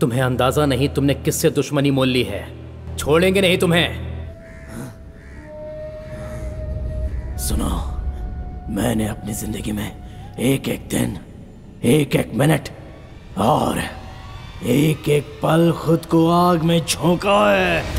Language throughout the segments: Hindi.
तुम्हें अंदाजा नहीं तुमने किससे दुश्मनी मोल ली है। छोड़ेंगे नहीं तुम्हें। सुनो, मैंने अपनी जिंदगी में एक एक दिन, एक एक मिनट और एक एक पल खुद को आग में झोंका है।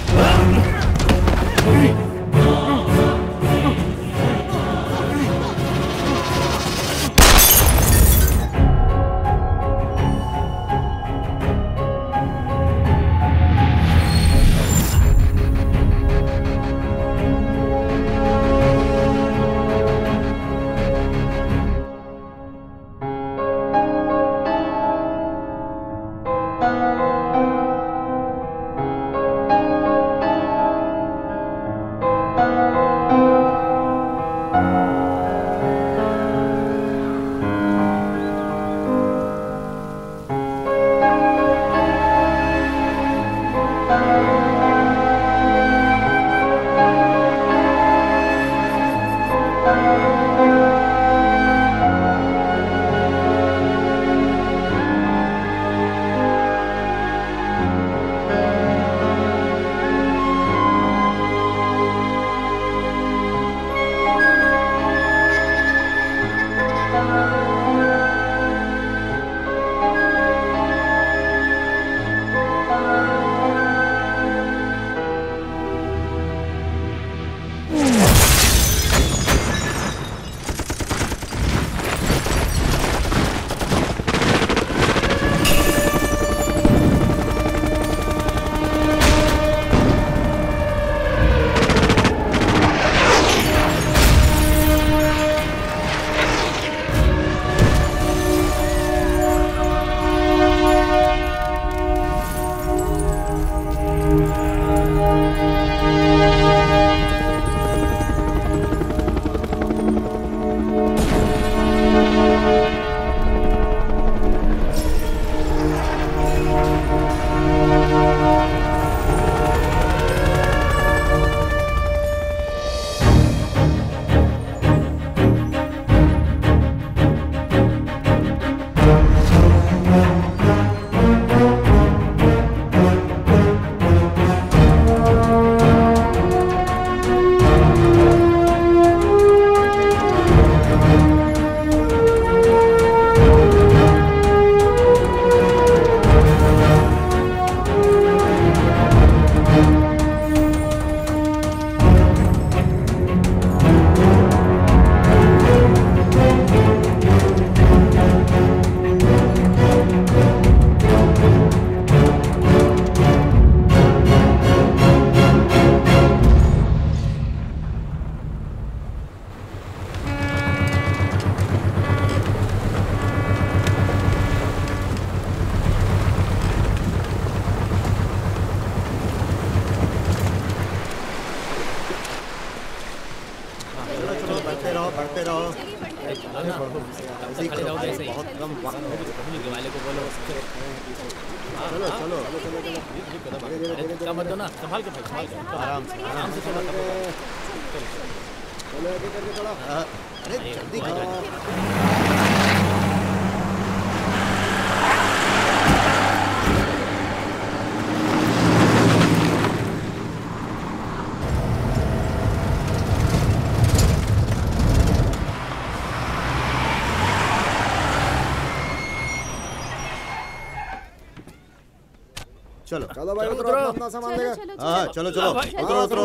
चलो चलो भाई उतरो, अपना सामान लेकर। हाँ चलो चलो उतरो उतरो,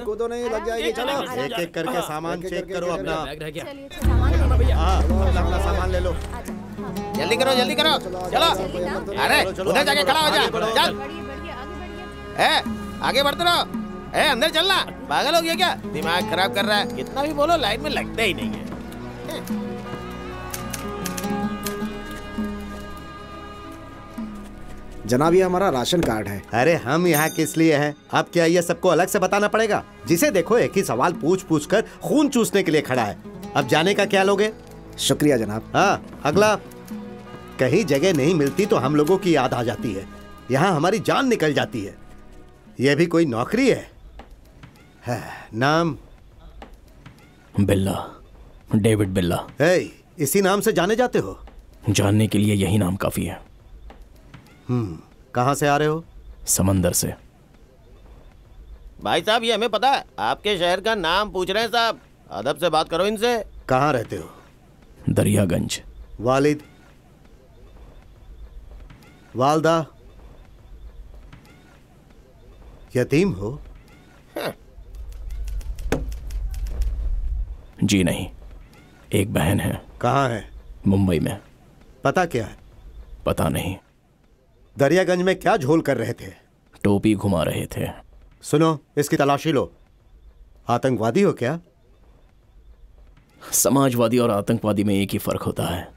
कूदो नहीं लग जाएगी। चलो एक एक करके सामान चेक करो अपना। हाँ अपना सामान ले लो, जल्दी करो जल्दी करो। चलो अरे उधर जाके खड़ा हो जा, चल। आगे बढ़ते रहो। अंदर चलना, पागल हो गया क्या? दिमाग खराब कर रहा है, कितना भी बोलो लाइन में लगता ही नहीं है। जनाब ये हमारा राशन कार्ड है। अरे हम यहाँ किस लिए हैं? अब क्या ये सबको अलग से बताना पड़ेगा? जिसे देखो एक ही सवाल पूछ पूछ कर खून चूसने के लिए खड़ा है। अब जाने का क्या लोगे? शुक्रिया जनाब। हाँ अगला। कहीं जगह नहीं मिलती तो हम लोगों की याद आ जाती है, यहाँ हमारी जान निकल जाती है। ये भी कोई नौकरी है? नाम? बिल्ला, डेविड बिल्ला। इसी नाम से जाने जाते हो? जानने के लिए यही नाम काफी है। कहाँ से आ रहे हो? समंदर से। भाई साहब ये हमें पता है, आपके शहर का नाम पूछ रहे हैं साहब, अदब से बात करो इनसे। कहाँ रहते हो? दरियागंज। वालिद, वालदा, यतीम हो? जी नहीं, एक बहन है। कहाँ है? मुंबई में। पता क्या है? पता नहीं। दरियागंज में क्या झोल कर रहे थे? टोपी घुमा रहे थे। सुनो, इसकी तलाशी लो। आतंकवादी हो क्या? समाजवादी और आतंकवादी में एक ही फर्क होता है,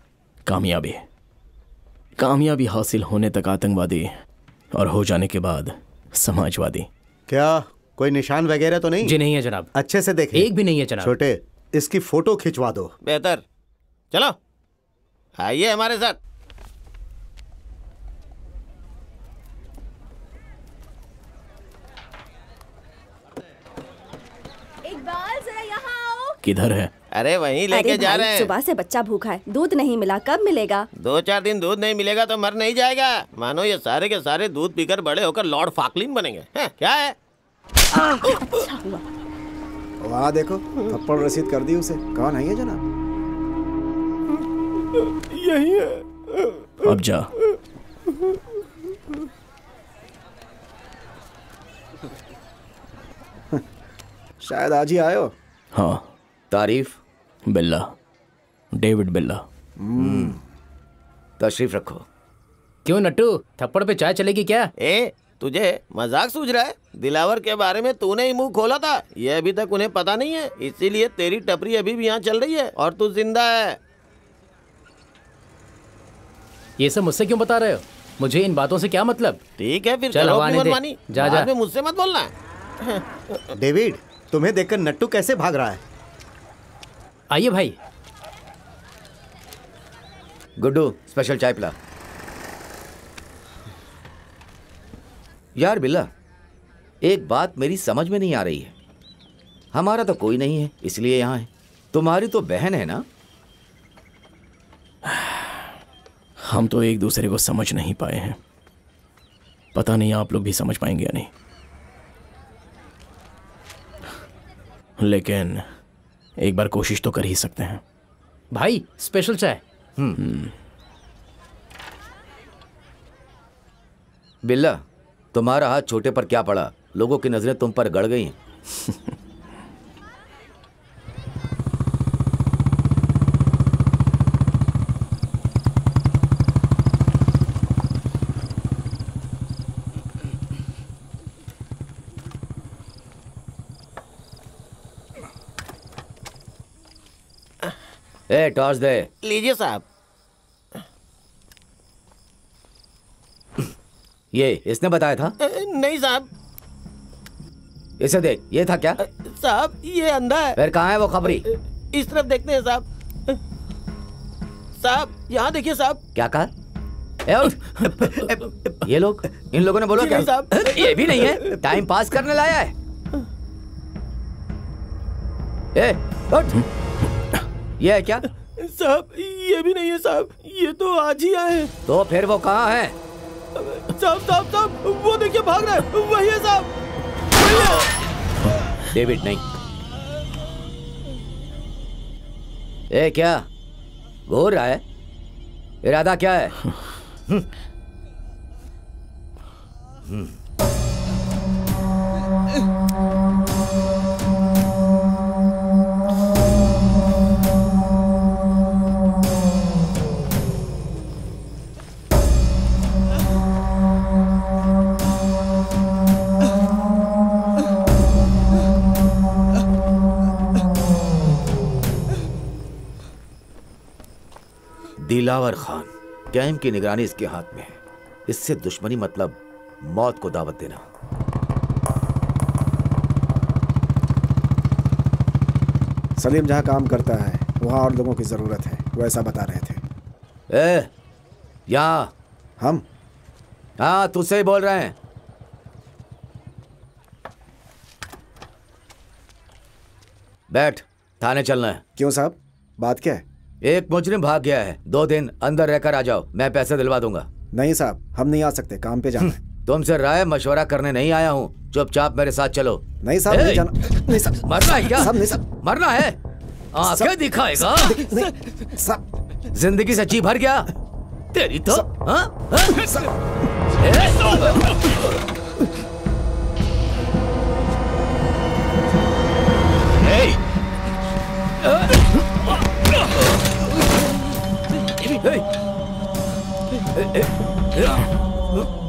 कामयाबी। कामयाबी हासिल होने तक आतंकवादी और हो जाने के बाद समाजवादी। क्या कोई निशान वगैरह तो नहीं? जी नहीं है जनाब। अच्छे से देखें। एक भी नहीं है जनाब। छोटे, इसकी फोटो खिंचवा दो। बेहतर, चलो आइए हमारे साथ। इकबाल जरा यहाँ आओ। किधर है? अरे वहीं लेके जा रहे हैं। सुबह से बच्चा भूखा है, दूध नहीं मिला, कब मिलेगा? 2-4 दिन दूध नहीं मिलेगा तो मर नहीं जाएगा। मानो ये सारे के सारे दूध पीकर बड़े होकर लॉर्ड फाकलिन बनेंगे। क्या है? अच्छा हुआ। वहाँ देखो, थप्पड़ रसीद कर दी उसे। कौन है ये जनाब? यही है। अब जा। शायद आज ही आए हो। हाँ। तारीफ? बिल्ला, डेविड बिल्ला। तशरीफ रखो। क्यों नट्टू, थप्पड़ पे चाय चलेगी क्या? तुझे मजाक सूझ रहा है? दिलावर के बारे में तूने ही मुंह खोला था, ये अभी तक उन्हें पता नहीं है, इसीलिए तेरी टपरी अभी भी यहाँ चल रही है और तू जिंदा है। ये सब मुझसे क्यों बता रहे हो? मुझे इन बातों से क्या मतलब? ठीक है फिर चल, करो हवा अपनी आने दे। मनमानी। जा, बाद जा। में मुझसे मत बोलना है। डेविड, तुम्हें देखकर नट्टू कैसे भाग रहा है? आइए भाई। गुड्डू, स्पेशल चाय पिला। यार बिल्ला, एक बात मेरी समझ में नहीं आ रही है। हमारा तो कोई नहीं है इसलिए यहाँ है, तुम्हारी तो बहन है ना? हम तो एक दूसरे को समझ नहीं पाए हैं, पता नहीं आप लोग भी समझ पाएंगे या नहीं, लेकिन एक बार कोशिश तो कर ही सकते हैं। भाई स्पेशल चाय। बिल्ला, तुम्हारा हाथ छोटे पर क्या पड़ा? लोगों की नजरें तुम पर गड़ गई हैं। ए, टॉर्च दे। लीजिए साहब। ये इसने बताया था? नहीं साहब। इसे देख, ये था क्या? साहब ये अंधा है। फिर कहाँ है वो खबरी? इस तरफ देखते हैं साहब। साहब यहाँ देखिए साहब। क्या कहा? ए, उठ। ये लोग, इन लोगों ने बोला जी क्या? नहीं साहब। ये भी नहीं है, टाइम पास करने लाया है। ए, उठ। ये है क्या? साहब ये भी नहीं है साहब, ये तो आज ही आए हैं। तो फिर वो कहाँ है? साहब साहब साहब, वो देखिए भाग रहा है, वही है साहब, वही है। डेविड नहीं। ए, क्या घूर रहा है? इरादा क्या है? दिलावर खान, कैम की निगरानी इसके हाथ में है। इससे दुश्मनी मतलब मौत को दावत देना। सलीम जहाँ काम करता है वहाँ और लोगों की जरूरत है, वो ऐसा बता रहे थे। ए, यहाँ हम? हाँ, तुझसे ही बोल रहे हैं। बैठ, थाने चलना है। क्यों साहब, बात क्या है? एक मुजरिम भाग गया है, 2 दिन अंदर रहकर आ जाओ, मैं पैसे दिलवा दूंगा। नहीं साहब, हम नहीं आ सकते, काम पे जाना है। तुमसे राय मशवरा करने नहीं आया हूँ, चुपचाप मेरे साथ चलो। नहीं साहब, नहीं जाना। नहीं साहब, मरना है क्या? साहब नहीं साहब, मरना है? आंखें दिखाएगा? नहीं साहब, जिंदगी से जी भर गया तेरी तो।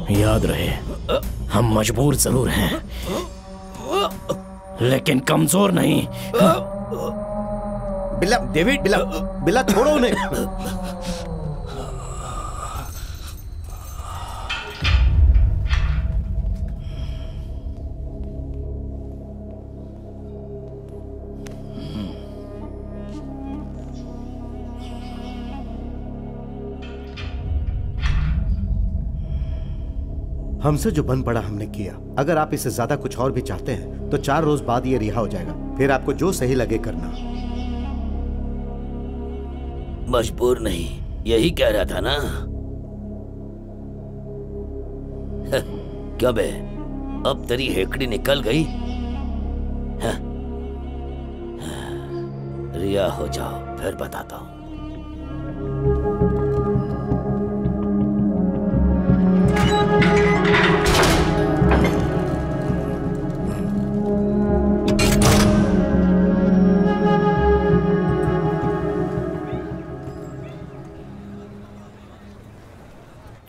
याद रहे, हम मजबूर जरूर हैं, लेकिन कमजोर नहीं। बिल्ला, डेविड, बिल्ला, बिल्ला छोड़ो उन्हें। हमसे जो बन पड़ा हमने किया। अगर आप इससे ज्यादा कुछ और भी चाहते हैं तो 4 रोज बाद ये रिहा हो जाएगा। फिर आपको जो सही लगे करना। मजबूर नहीं, यही कह रहा था ना? क्या बे, अब तेरी हेकड़ी निकल गई? रिहा हो जाओ, फिर बताता हूं।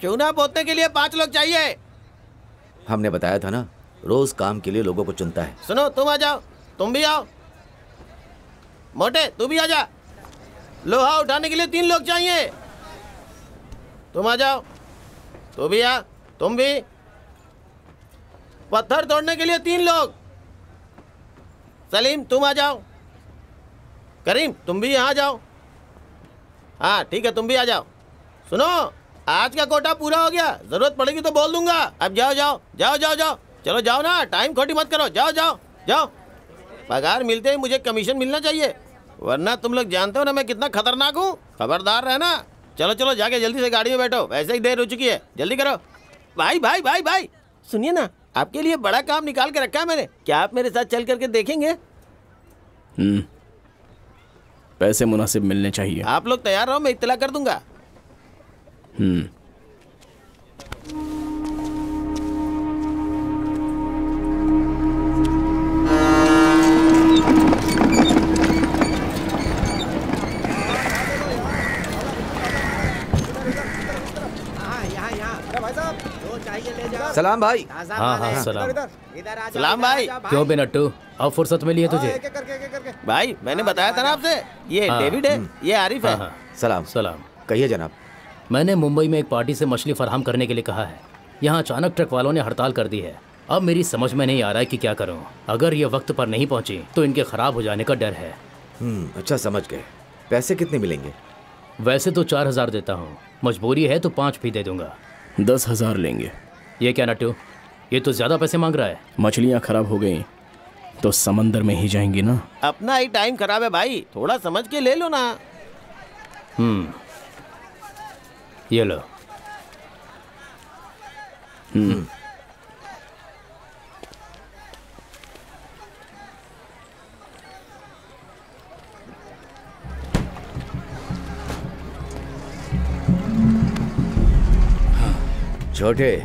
चूना पोतने के लिए 5 लोग चाहिए। हमने बताया था ना, रोज काम के लिए लोगों को चुनता है। सुनो, तुम आ जाओ, तुम भी आओ। मोटे, तू भी आ जा। लोहा उठाने के लिए 3 लोग चाहिए। तुम आ जाओ, तू भी आ, तुम भी। पत्थर तोड़ने के लिए 3 लोग। सलीम, तुम आ जाओ। करीम, तुम भी यहाँ जाओ। हाँ ठीक है, तुम भी आ जाओ। सुनो, आज का कोटा पूरा हो गया, जरूरत पड़ेगी तो बोल दूंगा। अब जाओ जाओ जाओ जाओ जाओ, चलो जाओ ना, टाइम खोटी मत करो, जाओ जाओ जाओ। पगार मिलते ही मुझे कमीशन मिलना चाहिए, वरना तुम लोग जानते हो ना मैं कितना खतरनाक हूँ। खबरदार रहना। चलो चलो, जाके जल्दी से गाड़ी में बैठो, वैसे ही देर हो चुकी है, जल्दी करो। भाई भाई भाई भाई, सुनिए ना, आपके लिए बड़ा काम निकाल के रखा है मैंने, क्या आप मेरे साथ चल करके देखेंगे? पैसे मुनासिब मिलने चाहिए। आप लोग तैयार रहो, मैं इत्तला कर दूंगा। सलाम भाई। हाँ हाँ सलाम। सलाम भाई। क्यों बे नट्टू, अब फुर्सत मिली है तुझे? भाई मैंने बताया था ना आपसे, ये डेविड है, ये आरिफ है। सलाम। सलाम। कहिए जनाब। मैंने मुंबई में एक पार्टी से मछली फराहम करने के लिए कहा है। यहाँ अचानक ट्रक वालों ने हड़ताल कर दी है। अब मेरी समझ में नहीं आ रहा है कि क्या करूँ। अगर ये वक्त पर नहीं पहुँची तो इनके खराब हो जाने का डर है। अच्छा समझ गए। पैसे कितने मिलेंगे? वैसे तो 4000 देता हूँ, मजबूरी है तो 5 भी दे दूंगा। 10,000 लेंगे। ये क्या नट्टू, ये तो ज्यादा पैसे मांग रहा है। मछलियाँ खराब हो गई तो समंदर में ही जाएंगी ना। अपना ही टाइम खराब है भाई, थोड़ा समझ के ले लो ना। ये लो। छोटे,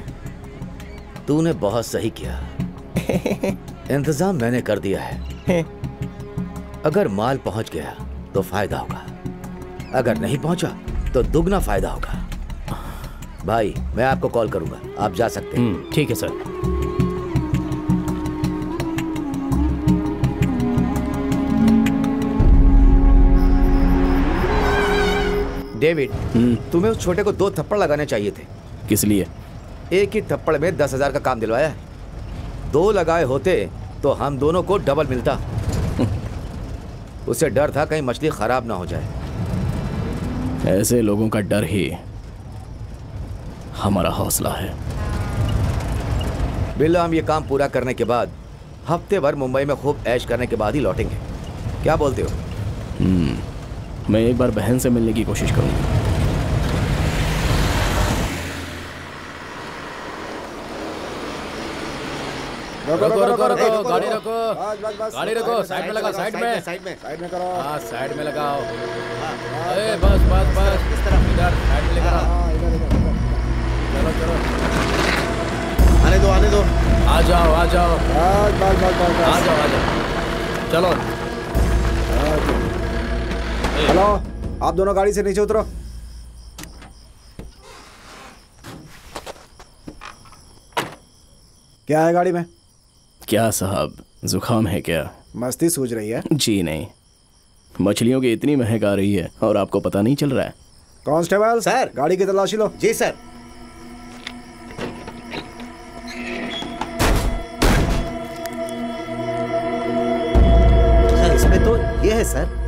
तूने बहुत सही किया। इंतजाम मैंने कर दिया है। अगर माल पहुंच गया तो फायदा होगा, अगर नहीं पहुंचा तो दुगना फायदा होगा। भाई मैं आपको कॉल करूंगा, आप जा सकते हैं। ठीक है सर। डेविड, तुम्हें उस छोटे को 2 थप्पड़ लगाने चाहिए थे। किस लिए? एक ही थप्पड़ में 10,000 का काम दिलवाया है। 2 लगाए होते तो हम दोनों को डबल मिलता। उसे डर था कहीं मछली खराब ना हो जाए। ऐसे लोगों का डर ही हमारा हौसला है। बिल्ला, हम ये काम पूरा करने के बाद हफ्ते भर मुंबई में खूब ऐश करने के बाद ही लौटेंगे। क्या बोलते हो? मैं एक बार बहन से मिलने की कोशिश करूंगा। रुको रुको रुको, गाड़ी रोको, बस गाड़ी रोको, साइड में लगा, साइड में, साइड में करो। हाँ साइड में लगाओ। अरे बस बस बस, इस तरफ, इधर साइड में लगा। चलो चलो, आने दो आने दो। आ जाओ आ जाओ, बस आ जाओ आ जाओ, चलो। हेलो, आप दोनों गाड़ी से नीचे उतरो। क्या है गाड़ी में? क्या साहब, जुकाम है क्या? मस्ती सूझ रही है? जी नहीं, मछलियों की इतनी महक आ रही है और आपको पता नहीं चल रहा है। Constable sir. गाड़ी की तलाशी लो। जी सर। इसमें तो ये है सर।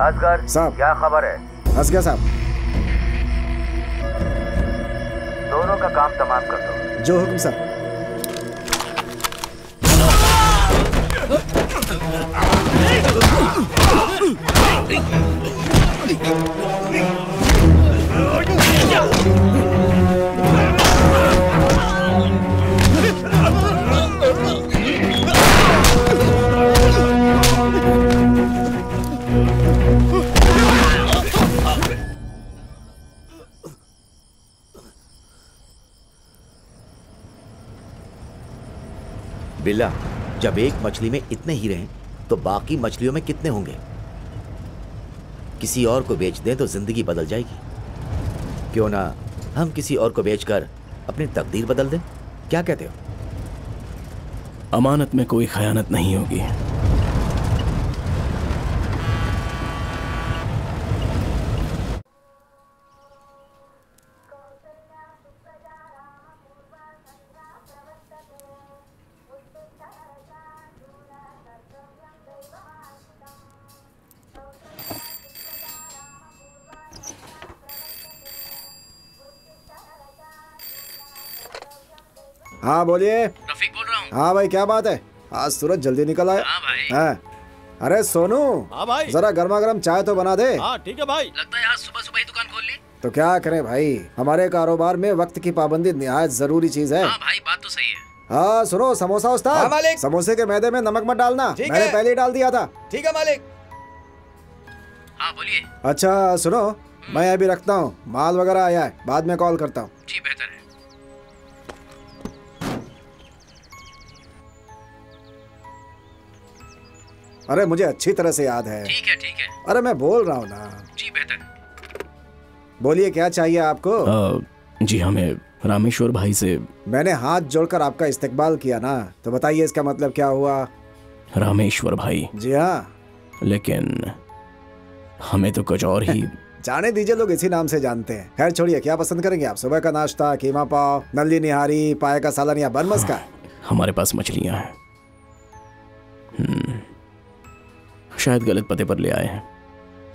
असगर साहब। क्या खबर है? असगर साहब, दोनों का काम तमाम कर दो। जो हुक्म साहब। बिल्ला, जब एक मछली में इतने हीरे हैं तो बाकी मछलियों में कितने होंगे? किसी और को बेच दें तो जिंदगी बदल जाएगी। क्यों ना हम किसी और को बेचकर अपनी तकदीर बदल दें? क्या कहते हो? अमानत में कोई खयानत नहीं होगी। हाँ बोलिए। रफीक बोल रहा हूँ। हाँ भाई, क्या बात है? आज सूरज जल्दी निकल आया। हाँ भाई। हाँ। अरे सोनू। हाँ भाई। जरा गर्मा गर्म चाय तो बना दे। हाँ ठीक है भाई। लगता है आज सुबह सुबह ही दुकान खोल ली। तो क्या करें भाई, हमारे कारोबार में वक्त की पाबंदी निहायत जरूरी चीज है। हाँ भाई, बात तो सही है। हाँ सुनो, समोसा उस्ताद। हाँ मालिक। समोसे के मैदे में नमक मत डालना, ठीक मैंने है। पहले ही डाल दिया था। ठीक है मालिक। हाँ बोलिए। अच्छा सुनो, मैं अभी रखता हूँ, माल वगैरह आया है, बाद में कॉल करता हूँ। जी बेहतर है। अरे मुझे अच्छी तरह से याद है। ठीक है ठीक है। अरे मैं बोल रहा हूँ ना। जी बेहतर। बोलिए, क्या चाहिए आपको? जी हमें रामेश्वर भाई से। मैंने हाथ जोड़कर आपका इस्तकबाल किया ना, तो बताइए इसका मतलब क्या हुआ? रामेश्वर भाई? जी हाँ। लेकिन हमें तो कुछ और ही। जाने दीजिए, लोग इसी नाम से जानते हैं। खैर छोड़िए, क्या पसंद करेंगे आप? सुबह का नाश्ता, कीमा पाव, नल्ली निहारी, पाए का सालन या बनमस का? हमारे पास मछलियां हैं। शायद गलत पते पर ले आए हैं,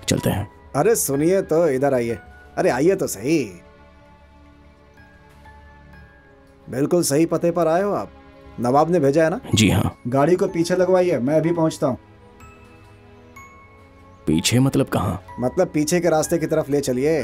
चलते हैं। अरे सुनिए तो, इधर आइए। अरे आइए तो सही। बिल्कुल सही पते पर आए हो आप। नवाब ने भेजा है ना? जी हाँ। गाड़ी को पीछे लगवाइए, मैं अभी पहुंचता हूँ। पीछे मतलब कहाँ? मतलब पीछे के रास्ते की तरफ ले चलिए।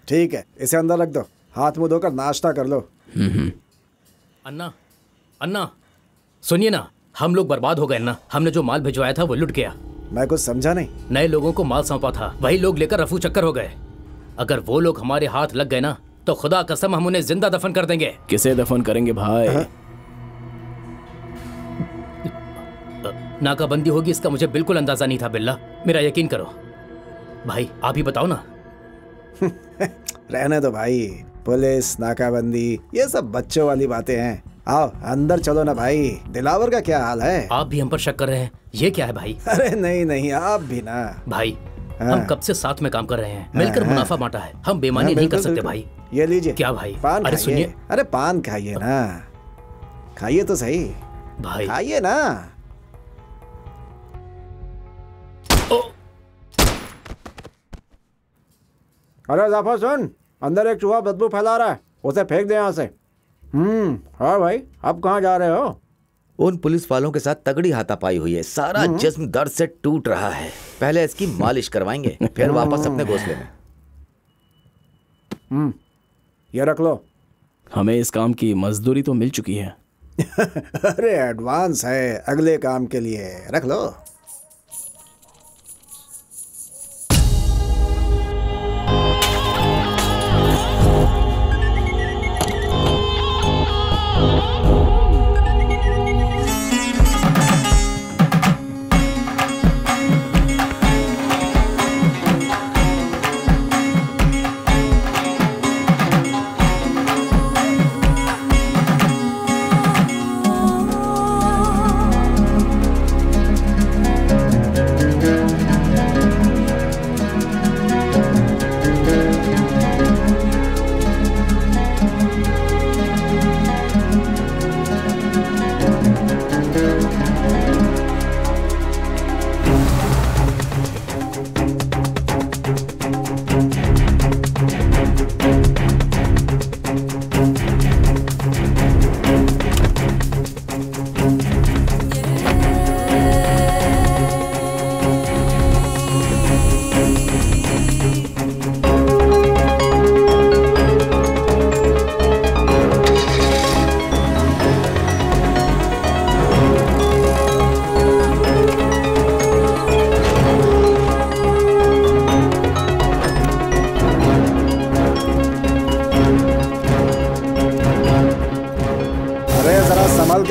ठीक है, इसे अंदर रख दो, हाथ मुंह धोकर नाश्ता कर लो। अन्ना, अन्ना सुनिए ना, हम लोग बर्बाद हो गए ना। हमने जो माल भिजवाया था वो लुट गया। मैं कुछ समझा नहीं। नए लोगों को माल सौंपा था, वही लोग लेकर रफू चक्कर हो गए। अगर वो लोग हमारे हाथ लग गए ना, तो खुदा कसम हम उन्हें जिंदा दफन कर देंगे। किसे दफन करेंगे भाई? नाकाबंदी होगी इसका मुझे बिल्कुल अंदाजा नहीं था बिल्ला, मेरा यकीन करो। भाई आप ही बताओ ना। रहने दो भाई, पुलिस, नाकाबंदी, ये सब बच्चों वाली बातें हैं। आओ अंदर चलो ना भाई। दिलावर का क्या हाल है? आप भी हम पर शक कर रहे हैं, ये क्या है भाई? अरे नहीं नहीं, आप भी ना भाई। हम कब से साथ में काम कर रहे हैं, मिलकर मुनाफा बांटा है, हम बेईमानी नहीं कर सकते भाई। ये लीजिए। क्या भाई? पान अरे सुनिए। अरे पान खाइए ना, खाइए तो सही भाई। खाइए ना। अरे जाफर सुन, अंदर एक चूहा बदबू फैला रहा है, उसे फेंक दे यहाँ से। हाँ भाई, अब कहाँ जा रहे हो? उन पुलिस वालों के साथ तगड़ी हाथापाई हुई है। सारा जिस्म दर्द से टूट रहा है। पहले इसकी मालिश करवाएंगे, फिर वापस अपने घोंसले में। ये रख लो। हमें इस काम की मजदूरी तो मिल चुकी है। अरे एडवांस है अगले काम के लिए, रख लो।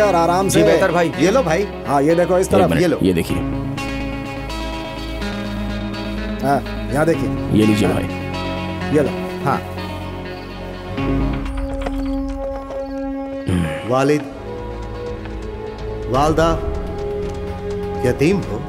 आराम से। बेहतर भाई। ये लो भाई। हाँ ये देखो इस तरफ। ये लो, ये देखिए। हाँ यहाँ देखिए। ये लीजिए भाई। ये लो। हाँ। वालिद, वालदा यतीम हो।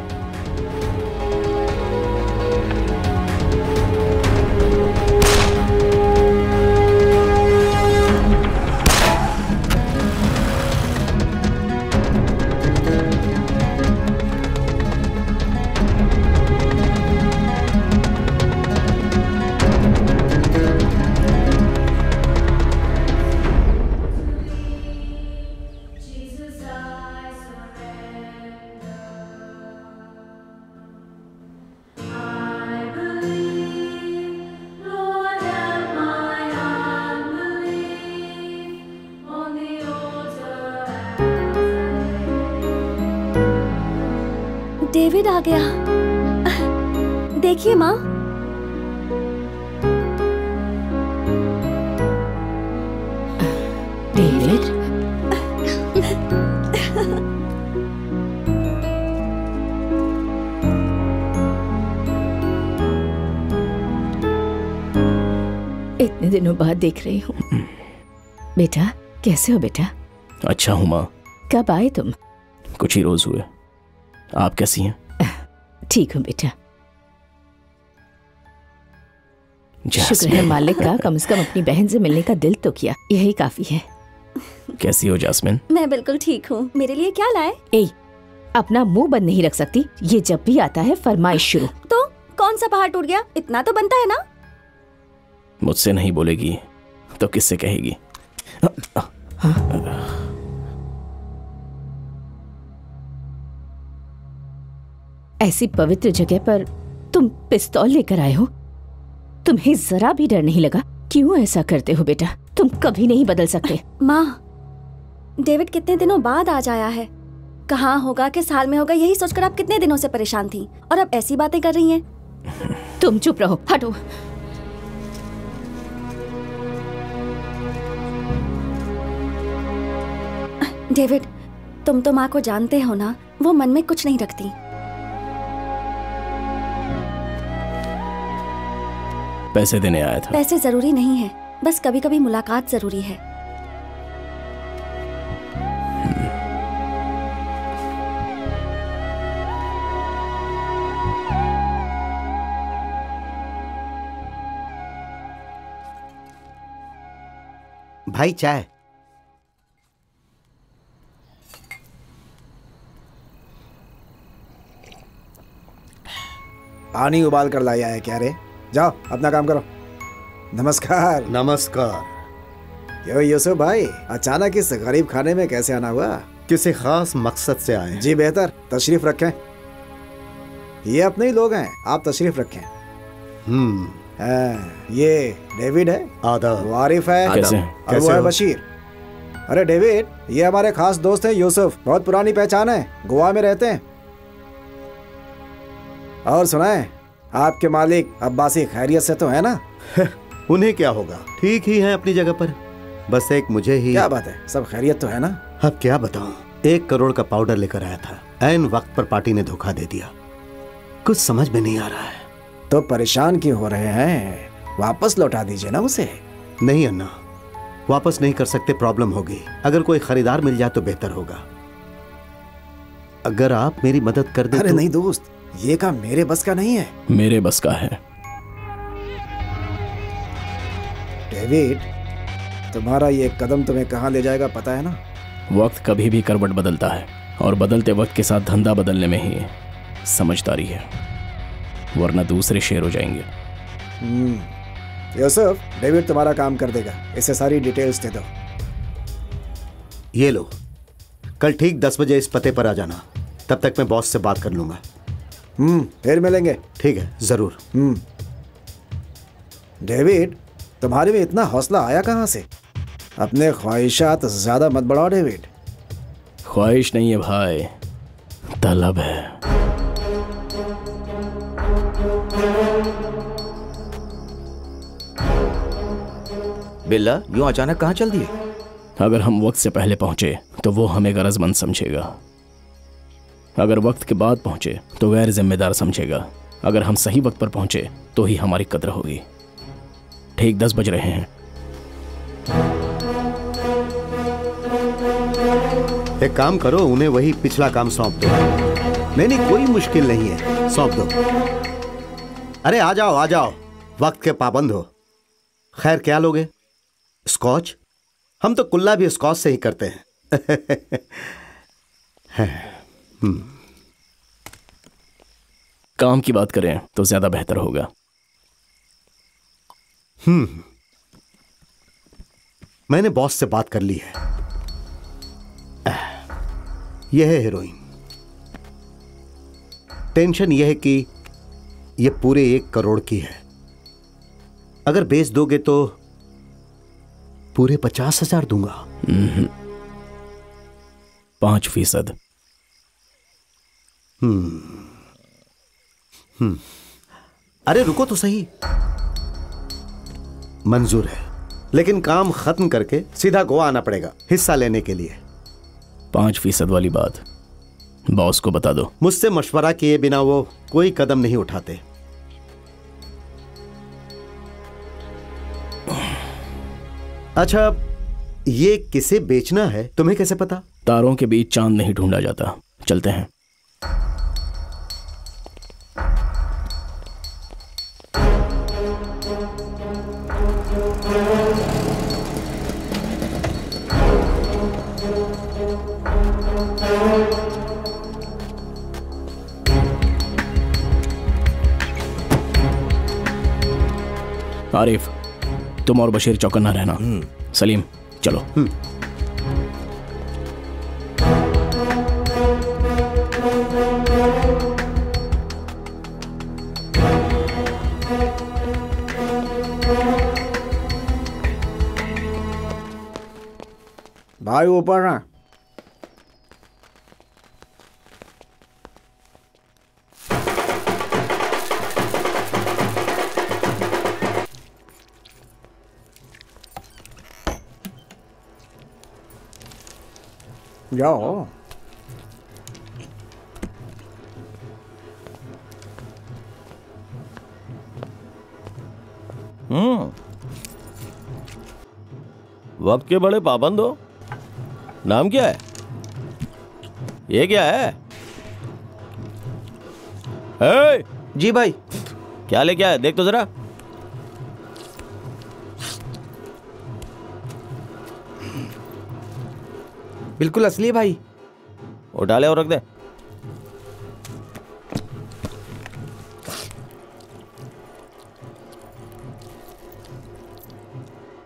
डेविड आ गया। देखिए माँ। डेविड, इतने दिनों बाद देख रही हूँ। बेटा कैसे हो बेटा? अच्छा हूँ माँ। कब आए तुम? कुछ ही रोज हुए। आप कैसी हैं? ठीक हूँ बेटा। शुक्र है मालिक का, कम से कम अपनी बहन से मिलने का दिल तो किया, यही काफी है। कैसी हो जास्मिन? मैं बिल्कुल ठीक हूँ। मेरे लिए क्या लाए? ए, अपना मुंह बंद नहीं रख सकती। ये जब भी आता है फरमाइश शुरू। तो कौन सा पहाड़ टूट गया? इतना तो बनता है ना। मुझसे नहीं बोलेगी तो किससे कहेगी? ऐसी पवित्र जगह पर तुम पिस्तौल लेकर आए हो? तुम्हें जरा भी डर नहीं लगा? क्यों ऐसा करते हो बेटा? तुम कभी नहीं बदल सकते। माँ, डेविड कितने दिनों बाद आज आया है। कहाँ होगा, किस हाल में होगा, यही सोचकर आप कितने दिनों से परेशान थी और अब ऐसी बातें कर रही हैं। तुम चुप रहो, हटो। डेविड, तुम तो माँ को जानते हो ना, वो मन में कुछ नहीं रखती। पैसे देने आया था। पैसे जरूरी नहीं है, बस कभी कभी मुलाकात जरूरी है। भाई चाय। पानी उबाल कर लाया है क्या रे? जाओ अपना काम करो। नमस्कार। नमस्कार। क्यों यूसुफ भाई, अचानक इस गरीब खाने में कैसे आना हुआ? किसी खास मकसद से आए हैं? जी बेहतर, तशरीफ रखें। ये अपने ही लोग हैं, आप तशरीफ रखें। ये डेविड है, आदाब। वो आरिफ है, और वो है बशीर। अरे डेविड, ये हमारे खास दोस्त हैं यूसुफ, बहुत पुरानी पहचान है, गोवा में रहते हैं। और सुनाएं, आपके मालिक अब्बासी खैरियत से तो है ना? उन्हें क्या होगा, ठीक ही है अपनी जगह पर। बस एक मुझे ही। क्या बात है, सब खैरियत तो है ना? अब क्या बताऊं, 1 करोड़ का पाउडर लेकर आया था, ऐन वक्त पर पार्टी ने धोखा दे दिया। कुछ समझ में नहीं आ रहा है। तो परेशान क्यों हो रहे हैं? वापस लौटा दीजिए ना उसे। नहीं अन्ना, वापस नहीं कर सकते, प्रॉब्लम होगी। अगर कोई खरीदार मिल जाए तो बेहतर होगा। अगर आप मेरी मदद कर दें। अरे नहीं दोस्त, ये काम मेरे बस का नहीं है। मेरे बस का है। डेविड, तुम्हारा ये कदम तुम्हें कहाँ ले जाएगा पता है ना? वक्त कभी भी करवट बदलता है, और बदलते वक्त के साथ धंधा बदलने में ही समझदारी है, वरना दूसरे शेर हो जाएंगे। यूसुफ, डेविड तुम्हारा काम कर देगा, इसे सारी डिटेल्स दे दो। ये लो, कल ठीक 10 बजे इस पते पर आ जाना, तब तक मैं बॉस से बात कर लूंगा। फिर मिलेंगे। ठीक है, जरूर। डेविड, तुम्हारे में इतना हौसला आया कहाँ से? अपने ख्वाहिशात ज्यादा मत बढ़ाओ डेविड। ख्वाहिश नहीं है भाई, तलब है। बिल्ला, यूं अचानक कहाँ चल दिए? अगर हम वक्त से पहले पहुंचे तो वो हमें गरजमंद समझेगा, अगर वक्त के बाद पहुंचे तो गैर जिम्मेदार समझेगा। अगर हम सही वक्त पर पहुंचे तो ही हमारी कद्र होगी। ठीक 10 बज रहे हैं। एक काम करो, उन्हें वही पिछला काम सौंप दो। नहीं, कोई मुश्किल नहीं है, सौंप दो। अरे आ जाओ, आ जाओ, वक्त के पाबंद हो। खैर क्या लोगे? स्कॉच? हम तो कुल्ला भी स्कॉच से ही करते हैं। काम की बात करें तो ज्यादा बेहतर होगा। मैंने बॉस से बात कर ली है। यह है हीरोइन। टेंशन यह है कि यह पूरे 1 करोड़ की है। अगर बेच दोगे तो पूरे 50,000 दूंगा। 5%। अरे रुको तो सही, मंजूर है, लेकिन काम खत्म करके सीधा गोवा आना पड़ेगा हिस्सा लेने के लिए। 5% वाली बात बॉस को बता दो। मुझसे मशवरा किए बिना वो कोई कदम नहीं उठाते। अच्छा, ये किसे बेचना है तुम्हें कैसे पता? तारों के बीच चांद नहीं ढूंढा जाता। चलते हैं। आरिफ, तुम और बशीर चौकन्ना रहना। सलीम, चलो। भाई ऊपर ना। जाओ। वक्त के बड़े पाबंद हो। नाम क्या है? ये क्या है? जी भाई। क्या लेके आया, देख तो जरा। बिल्कुल असली है भाई। उठा ले और रख दे।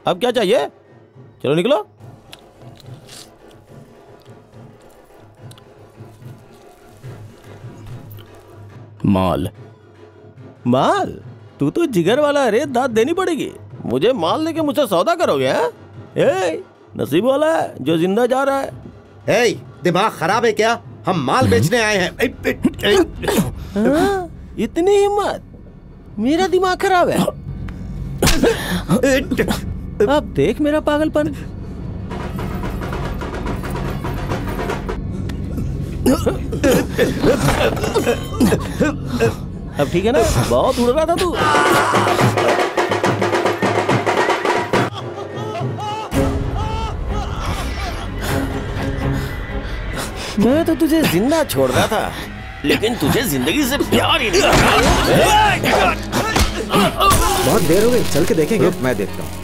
अब क्या चाहिए? चलो निकलो। माल। माल? तू तो जिगर वाला है रे, दांत देनी पड़ेगी। मुझे माल लेके मुझसे सौदा करोगे? ए, नसीब वाला है जो जिंदा जा रहा है। ए, दिमाग खराब है क्या? हम माल बेचने आए हैं। इतनी हिम्मत? मेरा दिमाग खराब है। अब देख मेरा पागलपन। अब ठीक है ना? बहुत उड़ रहा था तू। मैं तो तुझे जिंदा छोड़ रहा था, लेकिन तुझे जिंदगी से प्यार ही नहीं। बहुत देर हो गई, चल के देखेंगे। मैं देखता हूँ।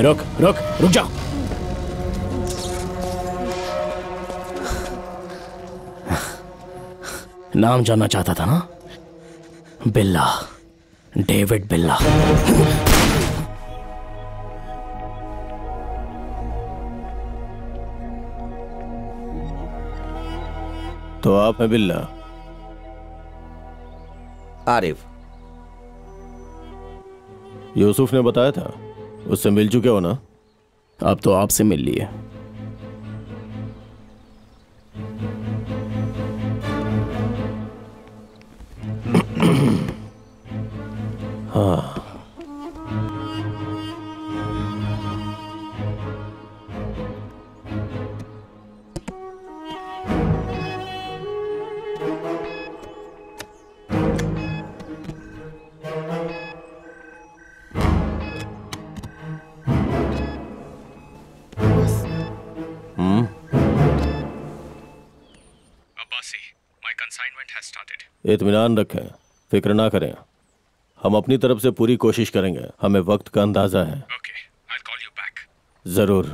रुक रुक रुक जाओ। नाम जानना चाहता था ना? बिल्ला, डेविड बिल्ला। तो आप हैं बिल्ला? आरिफ। यूसुफ ने बताया था, उससे मिल चुके हो ना? अब तो आपसे मिल लिए। हाँ। इत्मीनान रखें, फिक्र ना करें। हम अपनी तरफ से पूरी कोशिश करेंगे। हमें वक्त का अंदाजा है। I'll call you back. जरूर।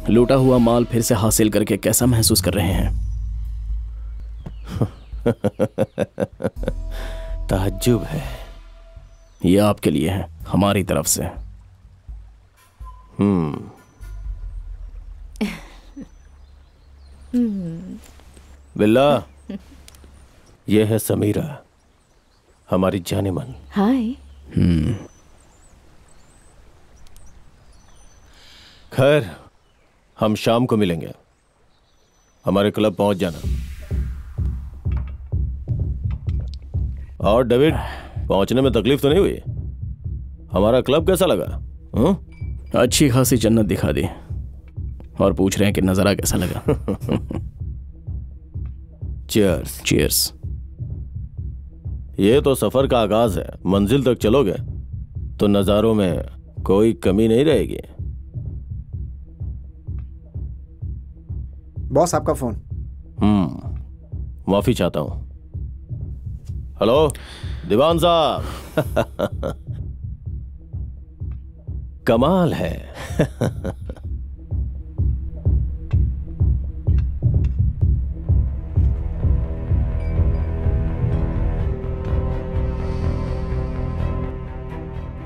लूटा हुआ माल फिर से हासिल करके कैसा महसूस कर रहे हैं? ताज्जुब है। ये आपके लिए है, हमारी तरफ से। बिल्ला, ये है समीरा, हमारी जानेमन। हाय। खैर, हम शाम को मिलेंगे। हमारे क्लब पहुंच जाना। और डेविड, पहुंचने में तकलीफ तो नहीं हुई? हमारा क्लब कैसा लगा? अच्छी खासी जन्नत दिखा दी। और पूछ रहे हैं कि नजारा कैसा लगा? चीयर्स। चीयर्स। ये तो सफर का आगाज है। मंजिल तक चलोगे तो नजारों में कोई कमी नहीं रहेगी। बॉस, आपका फोन। माफी चाहता हूं। हेलो दीवान साहब। कमाल है।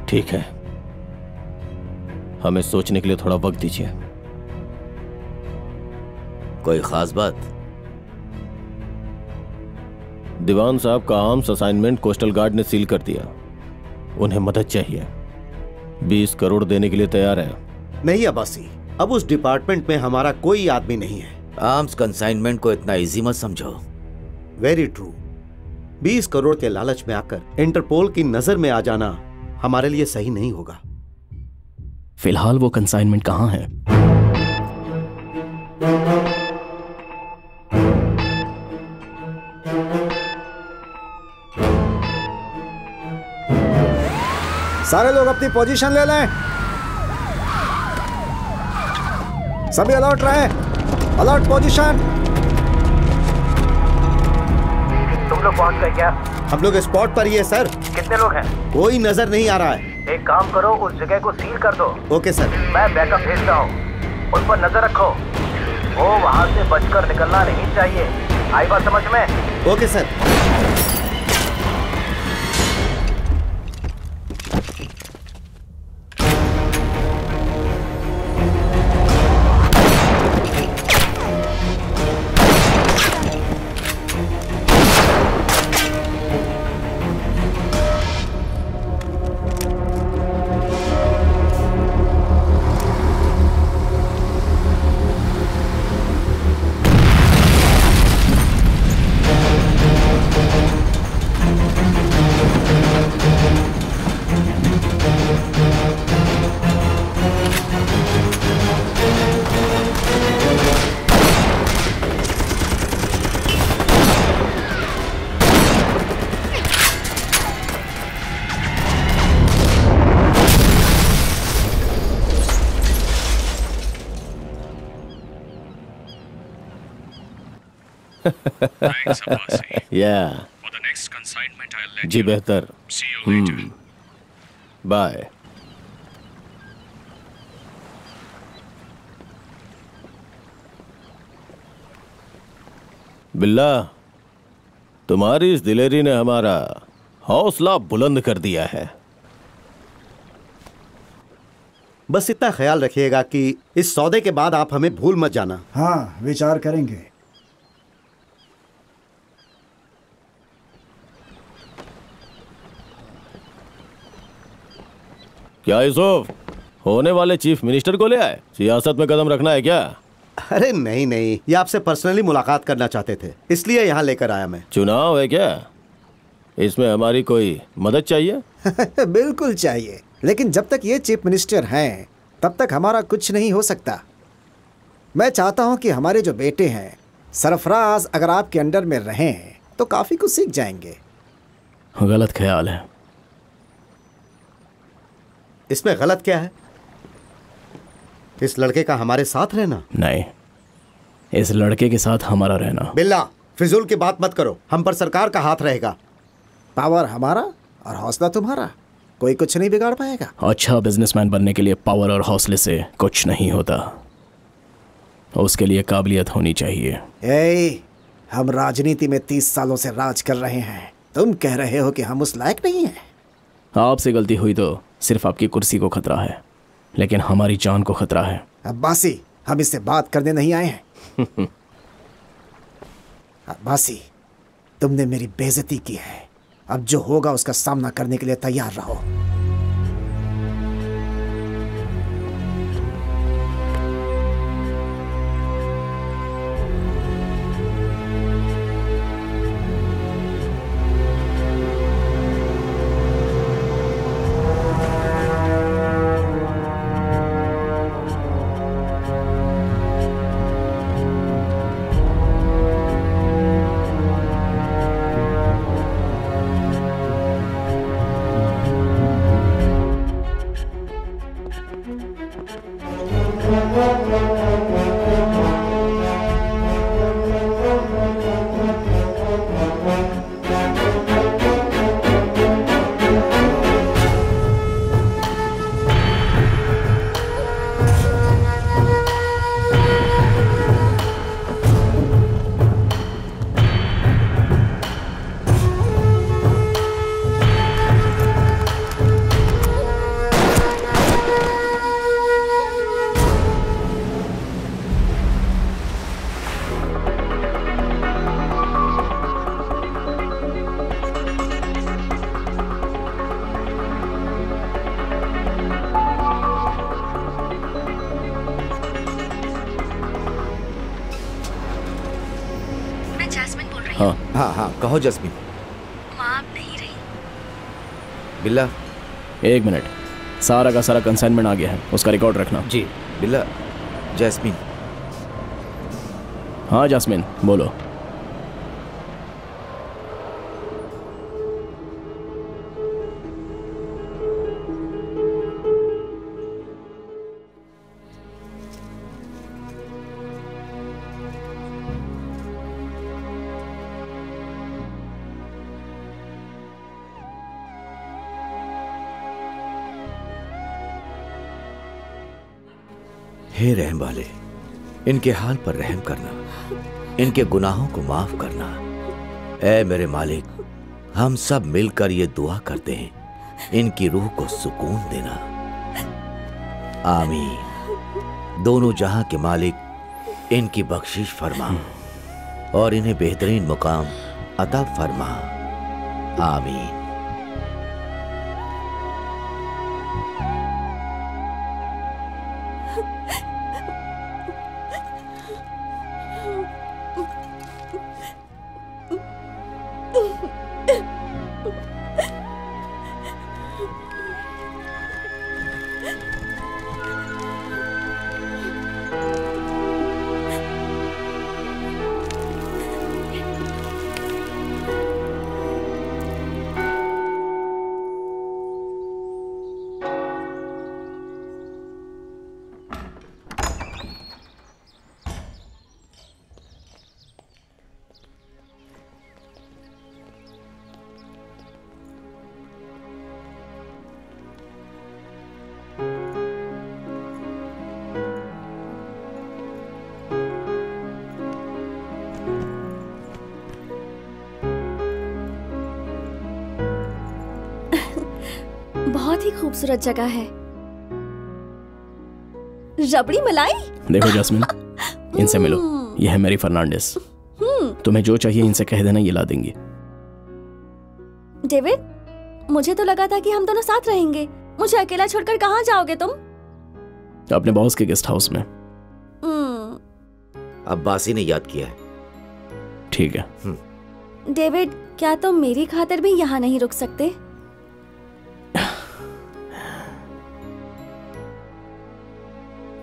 ठीक है, हमें सोचने के लिए थोड़ा वक्त दीजिए। कोई खास बात? दीवान साहब का आर्म्स असाइनमेंट कोस्टल गार्ड ने सील कर दिया। उन्हें मदद चाहिए। 20 करोड़ देने के लिए तैयार है। नहीं अब्बासी, अब उस डिपार्टमेंट में हमारा कोई आदमी नहीं है। आर्म्स कंसाइनमेंट को इतना इजी मत समझो। Very true. 20 करोड़ के लालच में आकर इंटरपोल की नजर में आ जाना हमारे लिए सही नहीं होगा। फिलहाल वो कंसाइनमेंट कहाँ है? सारे लोग अपनी पोजीशन ले लें। सभी अलर्ट रहे। Alert position. तुम लोग पहुंच गए क्या? हम लोग स्पॉट पर ही है सर। कितने लोग हैं? कोई नजर नहीं आ रहा है। एक काम करो, उस जगह को सील कर दो। Okay sir. मैं बैकअप भेजता हूँ, उन पर नजर रखो। वो वहाँ से बचकर निकलना नहीं चाहिए। आई बात समझ में? Okay sir. Yeah. जी बेहतर। बाय। बिल्ला, तुम्हारी इस दिलेरी ने हमारा हौसला बुलंद कर दिया है। बस इतना ख्याल रखिएगा कि इस सौदे के बाद आप हमें भूल मत जाना। हाँ, विचार करेंगे। क्या यूसुफ, होने वाले चीफ मिनिस्टर को ले आए? सियासत में कदम रखना है क्या? अरे नहीं नहीं, ये आपसे पर्सनली मुलाकात करना चाहते थे, इसलिए यहाँ लेकर आया मैं। चुनाव है क्या? इसमें हमारी कोई मदद चाहिए? बिल्कुल चाहिए, लेकिन जब तक ये चीफ मिनिस्टर हैं तब तक हमारा कुछ नहीं हो सकता। मैं चाहता हूँ कि हमारे जो बेटे हैं सरफराज अगर आपके अंडर में रहें तो काफी कुछ सीख जाएंगे। गलत ख्याल है। इसमें गलत क्या है? इस लड़के का हमारे साथ रहना? नहीं, इस लड़के के साथ हमारा रहना। बिल्ला, फिजूल की बात मत करो, हम पर सरकार का हाथ रहेगा। पावर हमारा और हौसला तुम्हारा, कोई कुछ नहीं बिगाड़ पाएगा। अच्छा बिजनेसमैन बनने के लिए पावर और हौसले से कुछ नहीं होता, उसके लिए काबिलियत होनी चाहिए। हम राजनीति में 30 सालों से राज कर रहे हैं, तुम कह रहे हो कि हम उस लायक नहीं हैं? आपसे गलती हुई तो सिर्फ आपकी कुर्सी को खतरा है, लेकिन हमारी जान को खतरा है। अब्बासी, हम इससे बात करने नहीं आए हैं। अब्बासी, तुमने मेरी बेइज्जती की है, अब जो होगा उसका सामना करने के लिए तैयार रहो। हाँ, कहो जस्मीन। माँ अब नहीं रही। बिल्ला, 1 मिनट। सारा का सारा कंसाइनमेंट आ गया है, उसका रिकॉर्ड रखना। जी। बिल्ला, जैस्मिन। हाँ जैस्मिन बोलो। हे रहम वाले, इनके हाल पर रहम करना, इनके गुनाहों को माफ करना। ऐ मेरे मालिक, हम सब मिलकर ये दुआ करते हैं, इनकी रूह को सुकून देना। आमीन। दोनों जहां के मालिक इनकी बख्शिश फरमा और इन्हें बेहतरीन मुकाम अता फरमा। आमीन। बहुत ही खूबसूरत जगह है। रबड़ी मलाई। देखो जैस्मिन, इनसे मिलो, ये है मैरी फर्नांडिस। तुम्हें जो चाहिए इनसे कह देना, ये ला देंगी। डेविड, मुझे तो लगा था कि हम दोनों साथ रहेंगे। मुझे अकेला छोड़कर कहाँ जाओगे तुम? अपने बॉस के गेस्ट हाउस में। अब्बासी ने याद किया है। ठीक है। डेविड, क्या तुम मेरी खातिर भी यहाँ नहीं रुक सकते?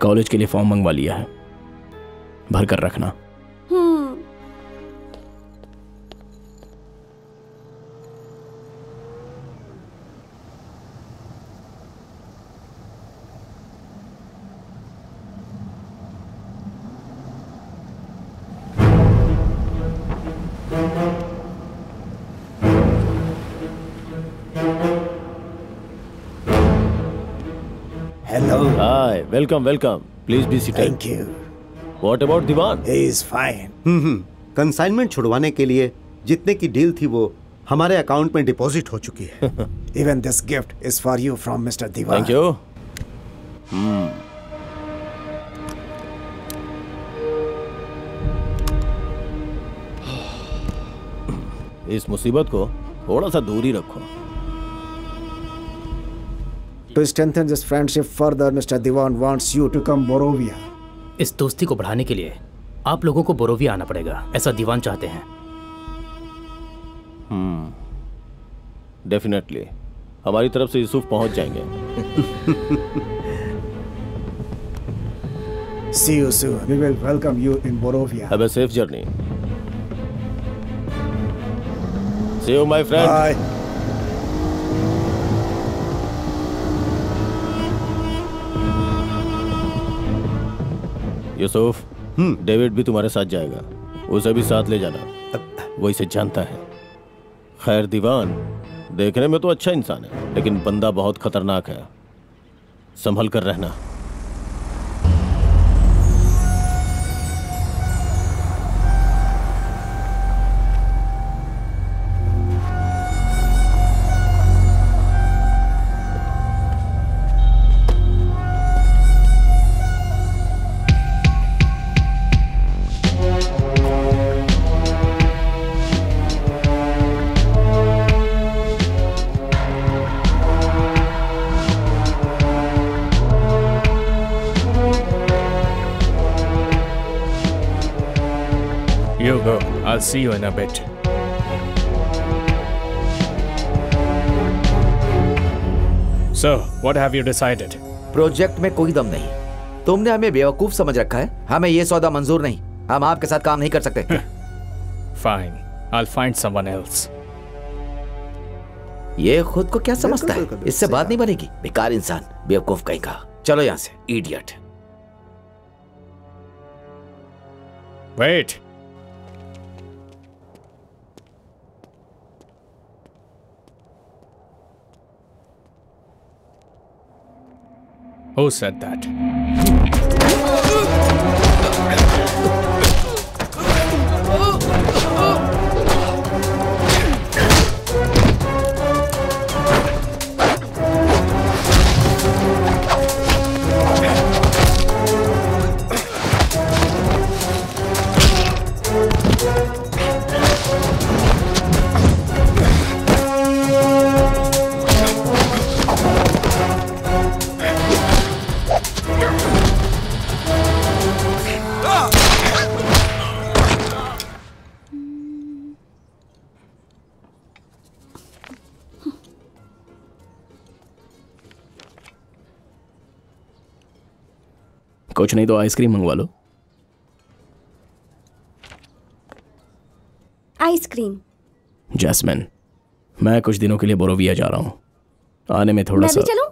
कॉलेज के लिए फॉर्म मंगवा लिया है, भर कर रखना। Hello. Hi, welcome. Please be seated. Thank you. What about Diwan? He is fine. Consignment छुड़वाने के लिए जितने की डील थी वो हमारे अकाउंट में डिपॉजिट हो चुकी है। Even this gift is for you from Mr. Diwan. Thank you. इस मुसीबत को थोड़ा सा दूर ही रखो। To strengthen this friendship further, Mr. Diwan wants you to come Borovia. इस दोस्ती को बढ़ाने के लिए आप लोगों को बोरोविया आना पड़ेगा, ऐसा दीवान चाहते हैं। डेफिनेटली, हमारी तरफ से यूसुफ पहुंच जाएंगे। See you soon. We will welcome you in Borovia. Have a safe journey. See you, my friend. Bye. Yusuf, David भी तुम्हारे साथ जाएगा, उसे भी साथ ले जाना, वो इसे जानता है। खैर दीवान देखने में तो अच्छा इंसान है, लेकिन बंदा बहुत खतरनाक है, संभल कर रहना। You go. I'll see you in a bit. So, what have you decided? Project में कोई दम नहीं। तुमने हमें बेवकूफ समझ रखा है। हमें ये सौदा मंजूर नहीं। हम आपके साथ काम नहीं कर सकते। Fine, I'll find someone else. ये खुद को क्या समझता है? इससे बात नहीं बनेगी। बेकार इंसान, बेवकूफ कहीं का। चलो यहाँ से, idiot. Wait. Who said that? कुछ नहीं तो आइसक्रीम मंगवा लो। आइसक्रीम? जैस्मिन, मैं कुछ दिनों के लिए बोरोविया जा रहा हूँ। आने में थोड़ा मैं सा। भी चलूं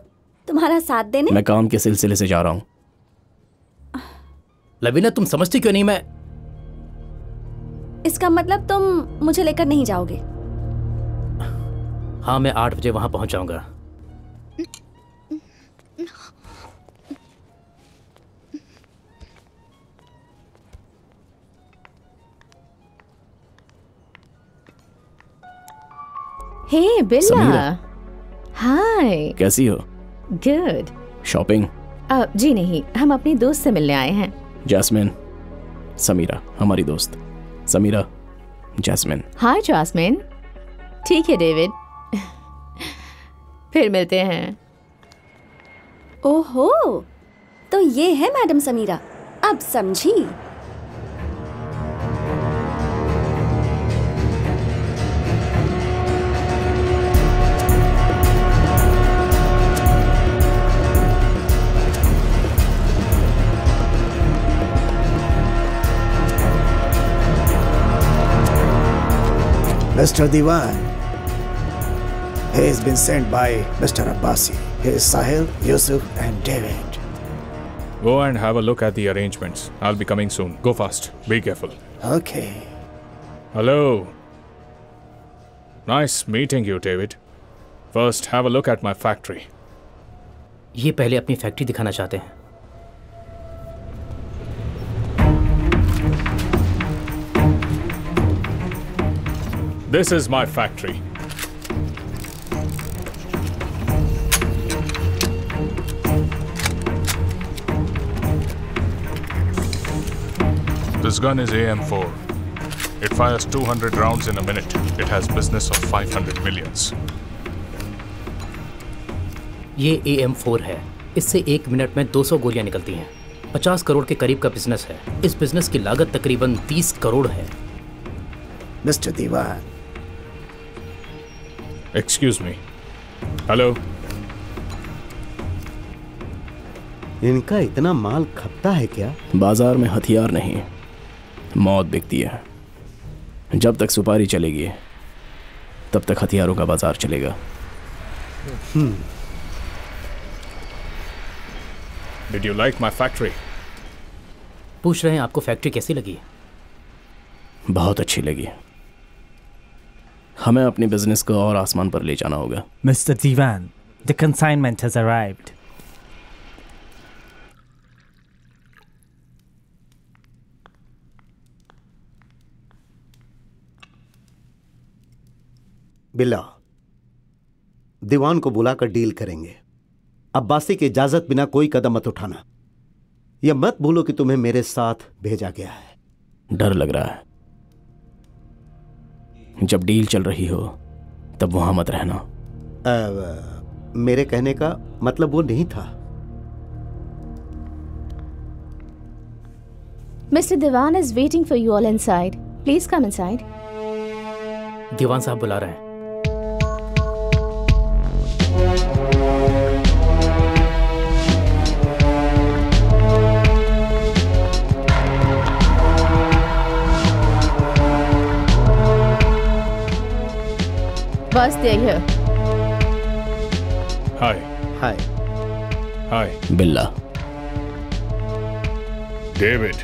तुम्हारा साथ देने? मैं काम के सिलसिले से जा रहा हूँ। लवीना, तुम समझती क्यों नहीं? मैं इसका मतलब तुम मुझे लेकर नहीं जाओगे? हाँ, मैं 8 बजे वहां पहुंच जाऊंगा। हे बिल्ला। समीरा। हाय। कैसी हो? गुड। शॉपिंग? जी नहीं, हम अपनी दोस्त से मिलने आए हैं। जैस्मिन, समीरा हमारी दोस्त। समीरा, जैस्मिन। हाय जैस्मिन। ठीक है डेविड, फिर मिलते हैं। ओहो, तो ये है मैडम समीरा, अब समझी। Mr. Diwan, he has been sent by Mr. Abbasi. He is Sahil, Yusuf and David. Go and have a look at the arrangements. I'll be coming soon. Go fast. Be careful. Okay. Hello. Nice meeting you, David. First, have a look at my factory. ये पहले अपनी फैक्ट्री दिखाना चाहते हैं। This is my factory. This gun is AM4. It fires 200 rounds in a minute. It has business of 500 millions. ये AM4 है। इससे 1 मिनट में 200 गोलियां निकलती हैं। 50 करोड़ के करीब का बिजनेस है। इस बिजनेस की लागत तकरीबन 30 करोड़ है। Mr. Diwan. Excuse me. Hello. इनका इतना माल खपता है क्या? बाजार में हथियार नहीं, मौत बिकती है। जब तक सुपारी चलेगी तब तक हथियारों का बाजार चलेगा। Did you like my factory? पूछ रहे हैं आपको फैक्ट्री कैसी लगी? बहुत अच्छी लगी। हमें अपने बिजनेस को और आसमान पर ले जाना होगा। Mr. Diwan, the consignment has arrived. बिल्ला, दीवान को बुलाकर डील करेंगे। अब्बासी की इजाजत बिना कोई कदम मत उठाना। यह मत भूलो कि तुम्हें मेरे साथ भेजा गया है। डर लग रहा है। जब डील चल रही हो तब वहां मत रहना। मेरे कहने का मतलब वो नहीं था। Mr. Diwan is waiting for you all inside. Please come inside. दीवान साहब बुला रहे हैं। Abbas, they are here. Hi. Hi. Hi. बिल्ला। David,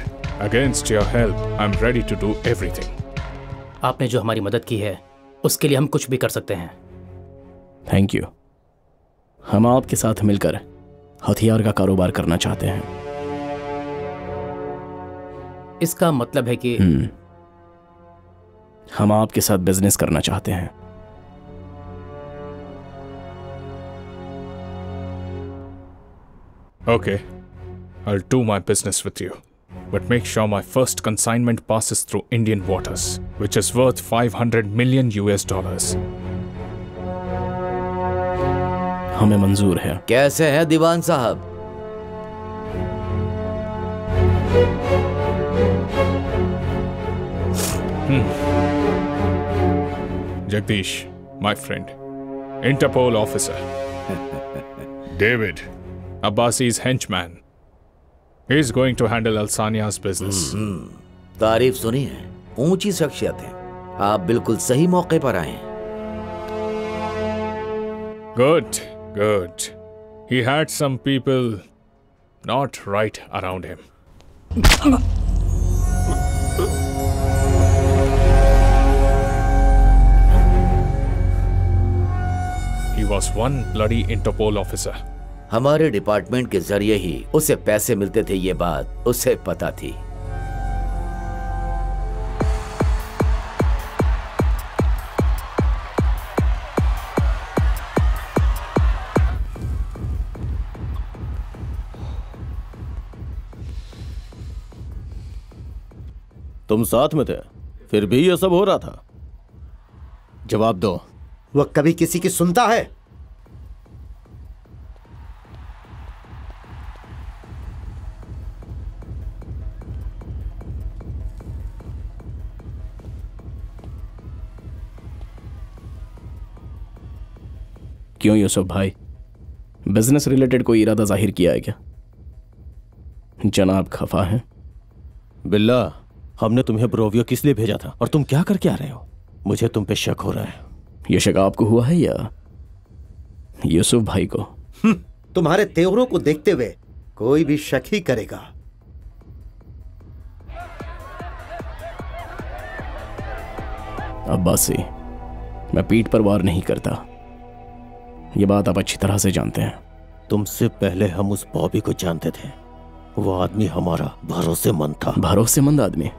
against your help, I'm ready to do everything. आपने जो हमारी मदद की है उसके लिए हम कुछ भी कर सकते हैं। Thank you. हम आपके साथ मिलकर हथियार का कारोबार करना चाहते हैं। इसका मतलब है कि हम आपके साथ बिजनेस करना चाहते हैं। Okay, I'll do my business with you. But make sure my first consignment passes through Indian waters, which is worth $500 million US. हमें मंजूर है। कैसे है दीवान साहब? Jagdish, my friend, Interpol officer. David, Abbasi's henchman. He's going to handle Alsania's business. तारीफ सुनी है, ऊंची शख्सियत है। आप बिल्कुल सही मौके पर आए हैं। Good, good. He had some people not right around him. He was one bloody Interpol officer. हमारे डिपार्टमेंट के जरिए ही उसे पैसे मिलते थे, ये बात उसे पता थी। तुम साथ में थे, फिर भी ये सब हो रहा था। जवाब दो। वह कभी किसी की सुनता है? क्यों यूसुफ भाई, बिजनेस रिलेटेड कोई इरादा जाहिर किया है क्या? जनाब खफा हैं? बिल्ला, हमने तुम्हें ब्रोवियो किस लिए भेजा था और तुम क्या करके आ रहे हो? मुझे तुम पे शक हो रहा है। ये शक आपको हुआ है या यूसुफ भाई को? तुम्हारे तेवरों को देखते हुए कोई भी शक ही करेगा। अब्बासी, मैं पीठ पर वार नहीं करता, ये बात आप अच्छी तरह से जानते हैं। तुमसे पहले हम उस बॉबी को जानते थे। वो आदमी हमारा भरोसेमंद था। भरोसेमंद आदमी?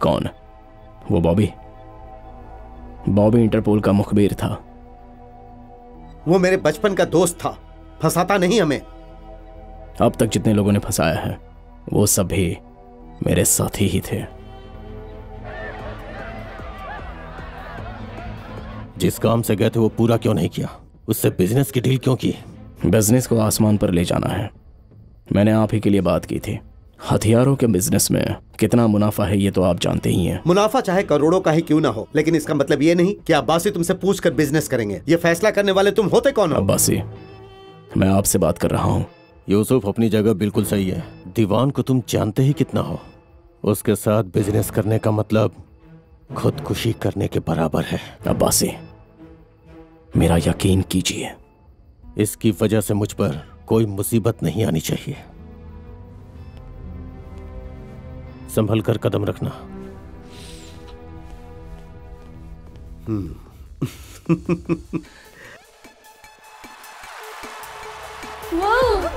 कौन? वो बॉबी? बॉबी इंटरपोल का मुखबिर था। वो मेरे बचपन का दोस्त था, फंसाता नहीं हमें। अब तक जितने लोगों ने फंसाया है वो सब भी मेरे साथी ही थे। जिस काम से गए थे वो पूरा क्यों नहीं किया? उससे बिजनेस की डील क्यों की? बिजनेस को आसमान पर ले जाना है। मैंने आप ही के लिए बात की थी। हथियारों के बिजनेस में कितना मुनाफा है ये तो आप जानते ही हैं। मुनाफा चाहे करोड़ों का ही क्यों ना हो, लेकिन इसका मतलब ये नहीं कि अब्बासी तुमसे पूछकर बिजनेस करेंगे। ये फैसला करने वाले तुम होते कौन हो? अब्बासी, मैं आपसे बात कर रहा हूँ। यूसुफ अपनी जगह बिल्कुल सही है। दीवान को तुम जानते ही कितना हो। उसके साथ बिजनेस करने का मतलब खुदकुशी करने के बराबर है। अब्बासी, मेरा यकीन कीजिए, इसकी वजह से मुझ पर कोई मुसीबत नहीं आनी चाहिए। संभल कर कदम रखना।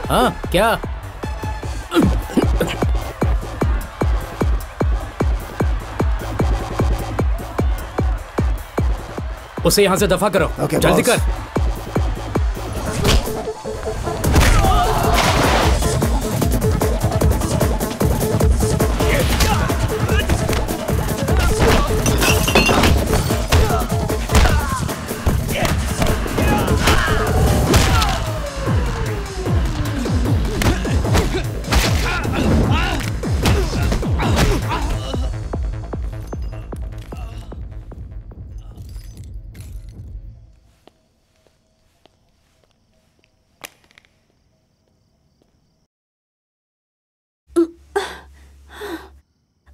हाँ, क्या? उसे यहां से दफा करो। जल्दी कर।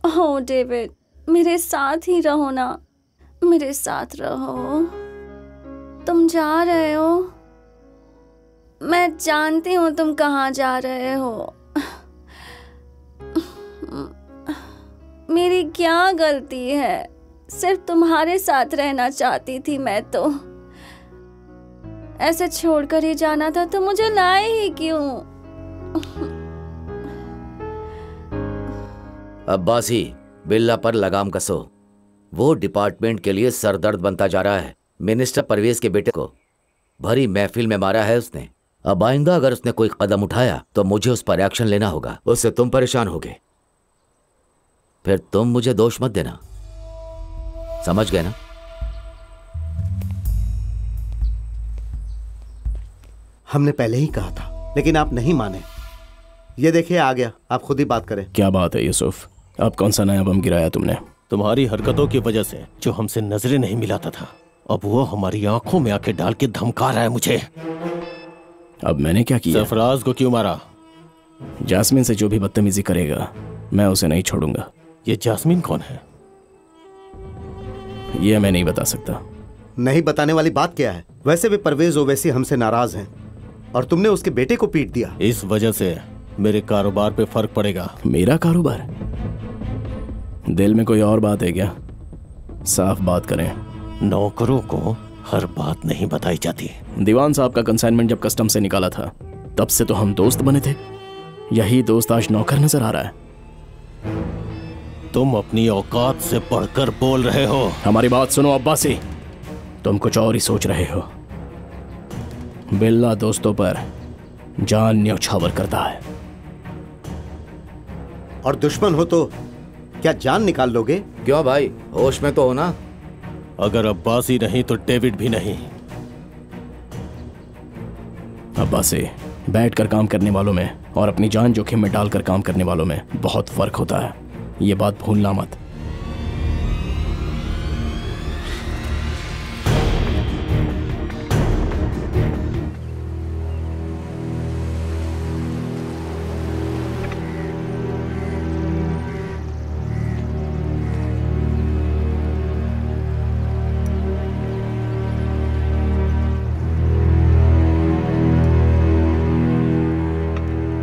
ओह डेविड, मेरे साथ ही रहो ना। मेरे साथ रहो। तुम जा रहे हो, मैं जानती हूँ तुम कहाँ जा रहे हो। मेरी क्या गलती है, सिर्फ तुम्हारे साथ रहना चाहती थी मैं तो। ऐसे छोड़कर ही जाना था तो मुझे लाए ही क्यों? अब्बासी, बिल्ला पर लगाम कसो। वो डिपार्टमेंट के लिए सरदर्द बनता जा रहा है। मिनिस्टर परवेज के बेटे को भरी महफिल में मारा है उसने। अब आइंदा अगर उसने कोई कदम उठाया तो मुझे उस पर एक्शन लेना होगा। उससे तुम परेशान होगे, फिर तुम मुझे दोष मत देना, समझ गए ना? हमने पहले ही कहा था, लेकिन आप नहीं माने। ये देखिए आ गया, आप खुद ही बात करें। क्या बात है यूसुफ, अब कौन सा नया बम गिराया तुमने? तुम्हारी हरकतों की वजह से जो हमसे नजरें नहीं मिलाता था, अब वो हमारी आंखों में आके डाल के धमका रहा है मुझे। अब मैंने क्या किया? सरफराज को क्यों मारा? जास्मिन से जो भी बदतमीजी करेगा मैं उसे नहीं छोड़ूंगा। ये जास्मिन कौन है? ये मैं नहीं बता सकता। नहीं बताने वाली बात क्या है? वैसे भी परवेज ओवैसी हमसे नाराज हैं और तुमने उसके बेटे को पीट दिया। इस वजह से मेरे कारोबार पे फर्क पड़ेगा। मेरा कारोबार? दिल में कोई और बात है क्या? साफ बात करें। नौकरों को हर बात नहीं बताई जाती। दीवान साहब का कंसाइनमेंट जब कस्टम से निकाला था तब से तो हम दोस्त बने थे। यही दोस्त आज नौकर नजर आ रहा है। तुम अपनी औकात से बढ़कर बोल रहे हो। हमारी बात सुनो अब्बासी, तुम कुछ और ही सोच रहे हो। बिल्ला दोस्तों पर जान न्यौछावर करता है। और दुश्मन हो तो क्या जान निकाल लोगे? क्यों भाई, होश में तो हो ना? अगर अब्बासी नहीं तो डेविड भी नहीं। अब्बासी, बैठकर काम करने वालों में और अपनी जान जोखिम में डालकर काम करने वालों में बहुत फर्क होता है। ये बात भूलना मत।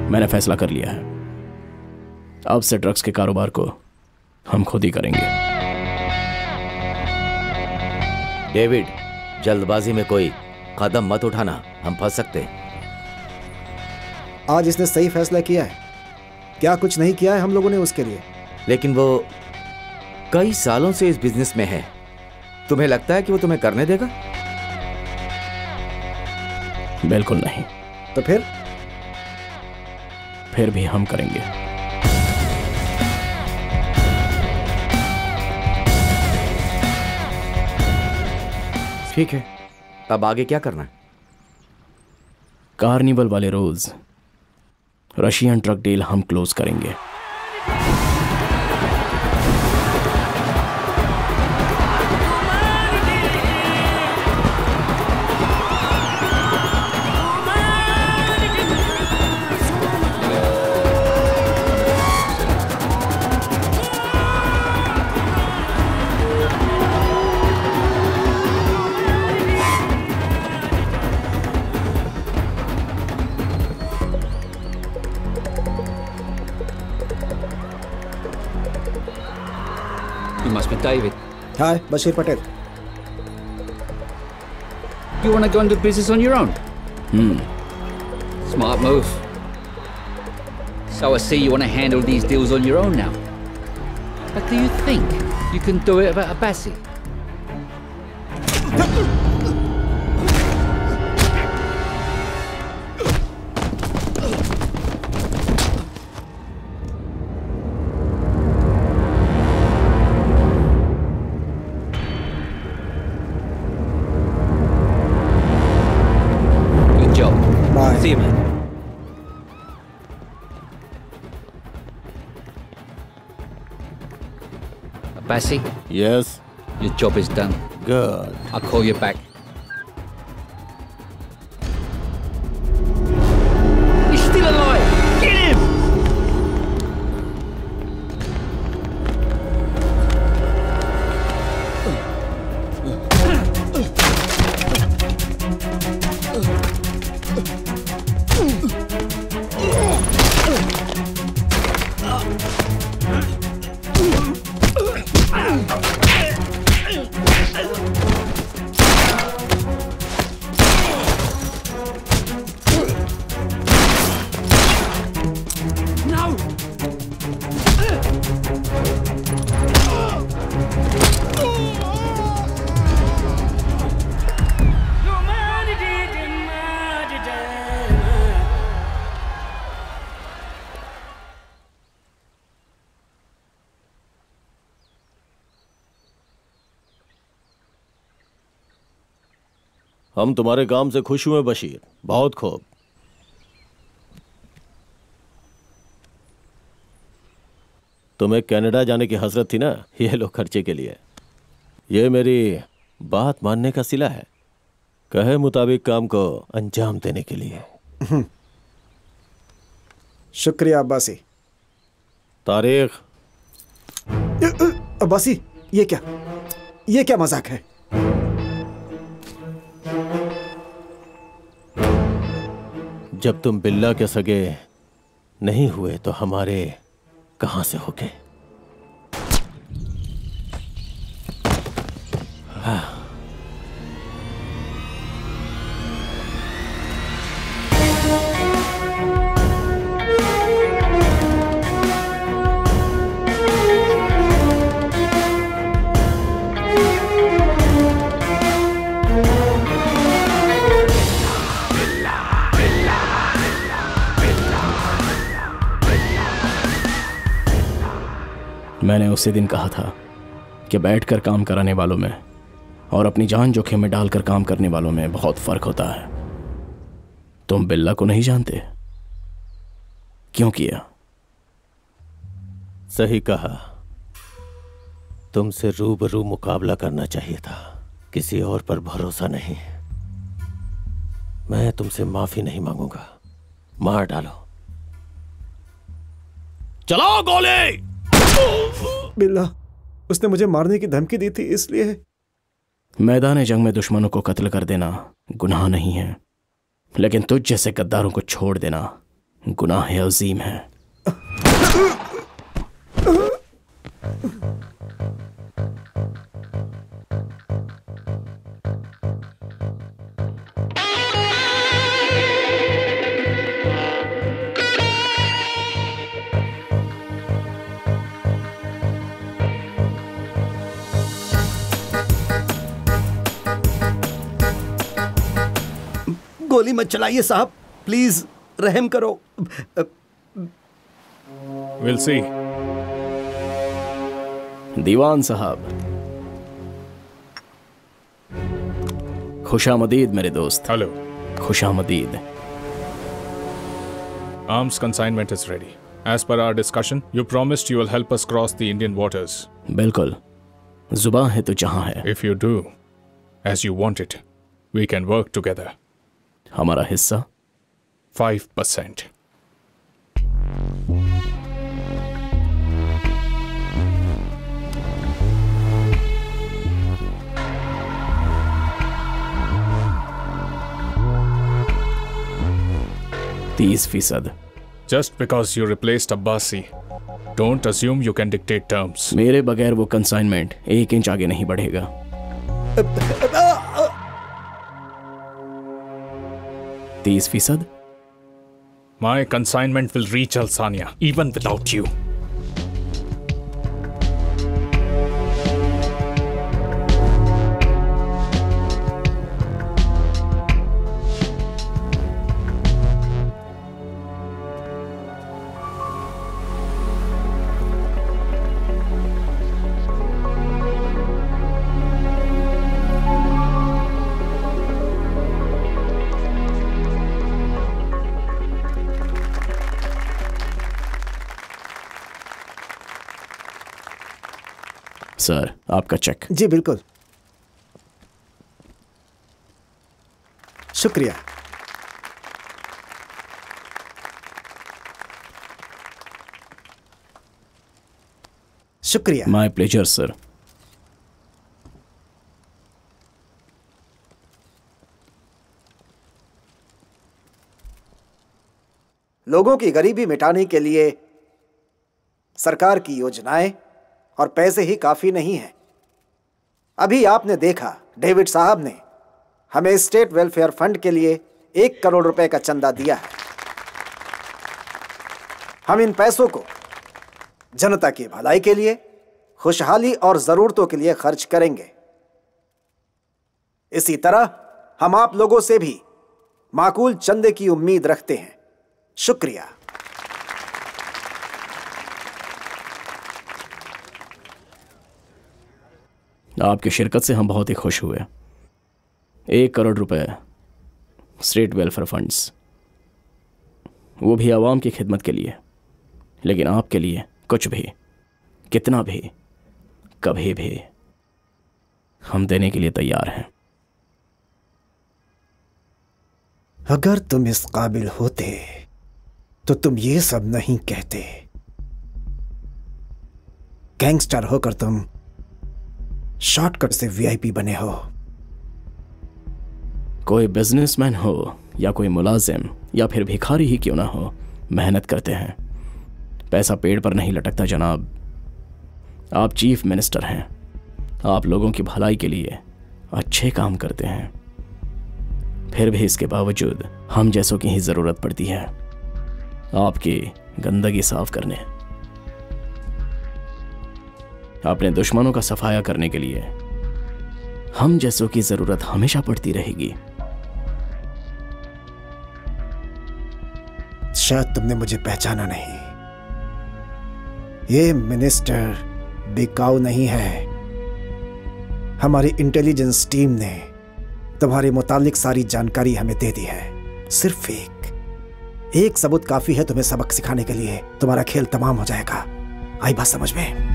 मैंने फैसला कर लिया है, अब से ड्रग्स के कारोबार को हम खुद ही करेंगे। डेविड, जल्दबाजी में कोई कदम मत उठाना, हम फंस सकते। आज इसने सही फैसला किया है। क्या कुछ नहीं किया है हम लोगों ने उसके लिए? लेकिन वो कई सालों से इस बिजनेस में है। तुम्हें लगता है कि वो तुम्हें करने देगा? बिल्कुल नहीं। तो फिर भी हम करेंगे। ठीक है, अब आगे क्या करना है? कार्निवल वाले रोज रशियन ट्रक डील हम क्लोज करेंगे। David. Hi, Bashir Patel. You want to go into business on your own? Smart move. So I see you want to handle these deals on your own now. But do you think you can do it without Abbasi? See you, man. Abbasi? Yes? Your job is done. Good. I'll call you back. He's still alive! Get him! हम तुम्हारे काम से खुश हुए बशीर, बहुत खूब। तुम्हें कनाडा जाने की हसरत थी ना, ये लो खर्चे के लिए। ये मेरी बात मानने का सिला है, कहे मुताबिक काम को अंजाम देने के लिए। शुक्रिया अब्बासी। तारीख। अब्बासी, ये क्या मजाक है? जब तुम बिल्ला के सगे नहीं हुए तो हमारे कहां से होगे? मैंने उसी दिन कहा था कि बैठकर काम कराने वालों में और अपनी जान जोखिम में डालकर काम करने वालों में बहुत फर्क होता है। तुम बिल्ला को नहीं जानते, क्यों किया? सही कहा, तुमसे रूबरू मुकाबला करना चाहिए था, किसी और पर भरोसा नहीं। मैं तुमसे माफी नहीं मांगूंगा, मार डालो। चलाओ गोली। बिल्ला, उसने मुझे मारने की धमकी दी थी, इसलिए। मैदान जंग में दुश्मनों को कत्ल कर देना गुनाह नहीं है, लेकिन तुझ जैसे गद्दारों को छोड़ देना गुनाह अजीम है। गोली मत चलाइए साहब, प्लीज रहम करो। Will see. दीवान साहब, खुशामदीद मेरे दोस्त। Hello. खुशामदीद। Arms consignment is ready. As per our discussion, you promised you will help us cross the Indian waters. बिल्कुल, जुबान है तो जहां है। If you do, as you want it, we can work together. हमारा हिस्सा 5%. %30. Just because you replaced Abbasi, don't assume you can dictate terms. मेरे बगैर वो कंसाइनमेंट 1 इंच आगे नहीं बढ़ेगा। 30%? My consignment will reach Alsania, even without you. Sir, आपका चेक। जी बिल्कुल, शुक्रिया। शुक्रिया। My pleasure sir. लोगों की गरीबी मिटाने के लिए सरकार की योजनाएं और पैसे ही काफी नहीं है। अभी आपने देखा, डेविड साहब ने हमें स्टेट वेलफेयर फंड के लिए 1 करोड़ रुपए का चंदा दिया है। हम इन पैसों को जनता की भलाई के लिए, खुशहाली और जरूरतों के लिए खर्च करेंगे। इसी तरह हम आप लोगों से भी माकूल चंदे की उम्मीद रखते हैं। शुक्रिया। आपकी शिरकत से हम बहुत ही खुश हुए। 1 करोड़ रुपए स्टेट वेलफेयर फंड्स, वो भी आवाम की खिदमत के लिए। लेकिन आपके लिए कुछ भी, कितना भी, कभी भी हम देने के लिए तैयार हैं। अगर तुम इस काबिल होते तो तुम ये सब नहीं कहते। गैंगस्टर होकर तुम शॉर्टकट से वीआईपी बने हो। कोई बिजनेसमैन हो या कोई मुलाजिम या फिर भिखारी ही क्यों ना हो, मेहनत करते हैं। पैसा पेड़ पर नहीं लटकता जनाब। आप चीफ मिनिस्टर हैं, आप लोगों की भलाई के लिए अच्छे काम करते हैं, फिर भी इसके बावजूद हम जैसों की ही जरूरत पड़ती है आपकी गंदगी साफ करने, अपने दुश्मनों का सफाया करने के लिए हम जैसों की जरूरत हमेशा पड़ती रहेगी। शायद तुमने मुझे पहचाना नहीं। ये मिनिस्टर बिकाऊ नहीं है। हमारी इंटेलिजेंस टीम ने तुम्हारे मुतालिक सारी जानकारी हमें दे दी है। सिर्फ एक सबूत काफी है तुम्हें सबक सिखाने के लिए। तुम्हारा खेल तमाम हो जाएगा। आई बात समझ में?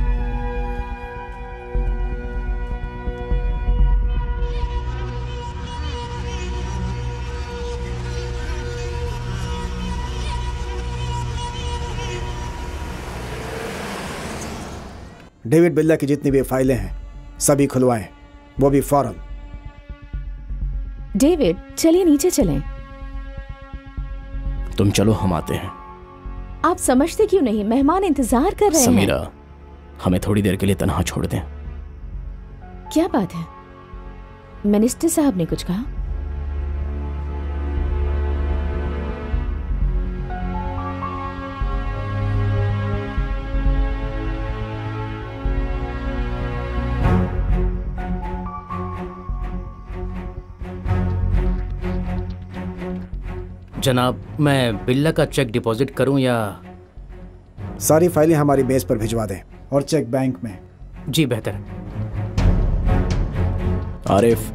डेविड बिल्ला की जितनी भी फाइलें हैं सभी खुलवाएं, वो भी फौरन। डेविड, चलिए नीचे चलें। तुम चलो, हम आते हैं। आप समझते क्यों नहीं? मेहमान इंतजार कर रहे हैं। समीरा, हमें थोड़ी देर के लिए तन्हा छोड़ दें। क्या बात है? मिनिस्टर साहब ने कुछ कहा? जनाब, मैं बिल्ला का चेक डिपॉजिट करूं या? सारी फाइलें हमारी बेस पर भिजवा दें और चेक बैंक में। जी बेहतर। आरिफ,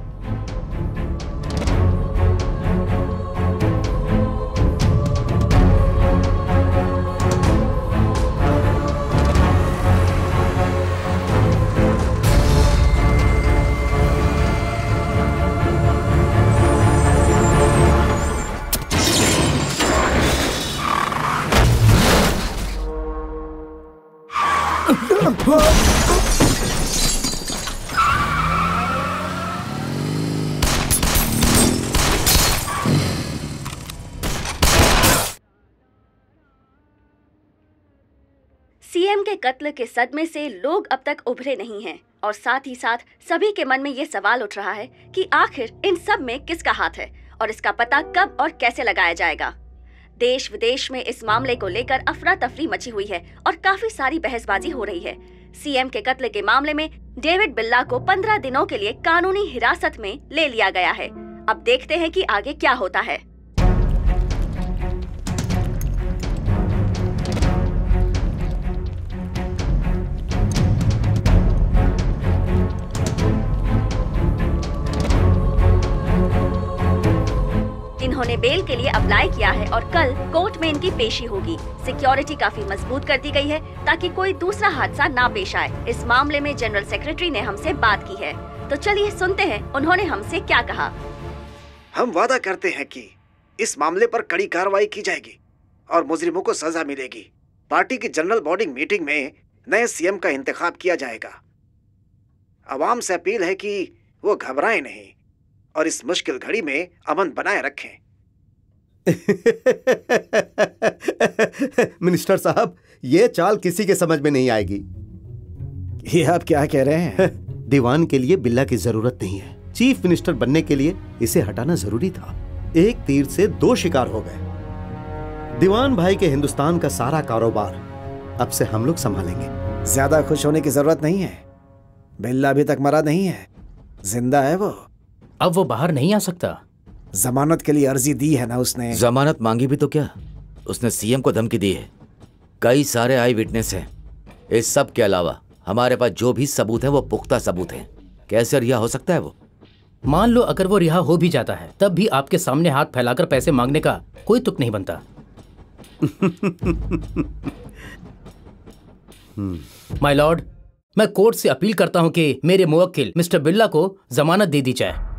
सीएम के कत्ल के सदमे से लोग अब तक उभरे नहीं हैं और साथ ही साथ सभी के मन में ये सवाल उठ रहा है कि आखिर इन सब में किसका हाथ है और इसका पता कब और कैसे लगाया जाएगा। देश विदेश में इस मामले को लेकर अफरा तफरी मची हुई है और काफी सारी बहसबाजी हो रही है। सीएम के कत्ल के मामले में डेविड बिल्ला को 15 दिनों के लिए कानूनी हिरासत में ले लिया गया है। अब देखते हैं कि आगे क्या होता है। इन्होंने बेल के लिए अप्लाई किया है और कल कोर्ट में इनकी पेशी होगी। सिक्योरिटी काफी मजबूत कर दी गई है ताकि कोई दूसरा हादसा ना पेश आए। इस मामले में जनरल सेक्रेटरी ने हमसे बात की है, तो चलिए सुनते हैं उन्होंने हमसे क्या कहा। हम वादा करते हैं कि इस मामले पर कड़ी कार्रवाई की जाएगी और मुजरिमों को सजा मिलेगी। पार्टी की जनरल बॉडी मीटिंग में नए सीएम का इंतखाब किया जाएगा। अवाम से अपील है कि वो घबराएं नहीं और इस मुश्किल घड़ी में अमन बनाए रखें। मिनिस्टर साहब, ये चाल किसी के समझ में नहीं आएगी। ये आप क्या कह रहे हैं? दीवान के लिए बिल्ला की जरूरत नहीं है। चीफ मिनिस्टर बनने के लिए इसे हटाना जरूरी था। एक तीर से दो शिकार हो गए। दीवान भाई के हिंदुस्तान का सारा कारोबार अब से हम लोग संभालेंगे। ज्यादा खुश होने की जरूरत नहीं है। बिल्ला अभी तक मरा नहीं है, जिंदा है वो। अब वो बाहर नहीं आ सकता। जमानत के लिए अर्जी दी है ना उसने। जमानत मांगी भी तो क्या, उसने सीएम को धमकी दी है। कई सारे आई विटनेस हैं। इस सब के अलावा हमारे पास जो भी सबूत है वो पुख्ता सबूत है। कैसे रिहा हो सकता है वो? मान लो अगर वो रिहा हो भी जाता है, तब भी आपके सामने हाथ फैलाकर पैसे मांगने का कोई तुक नहीं बनता। माय लॉर्ड, मैं कोर्ट से अपील करता हूं कि मेरे मुवक्किल मिस्टर बिल्ला को जमानत दे दी जाए।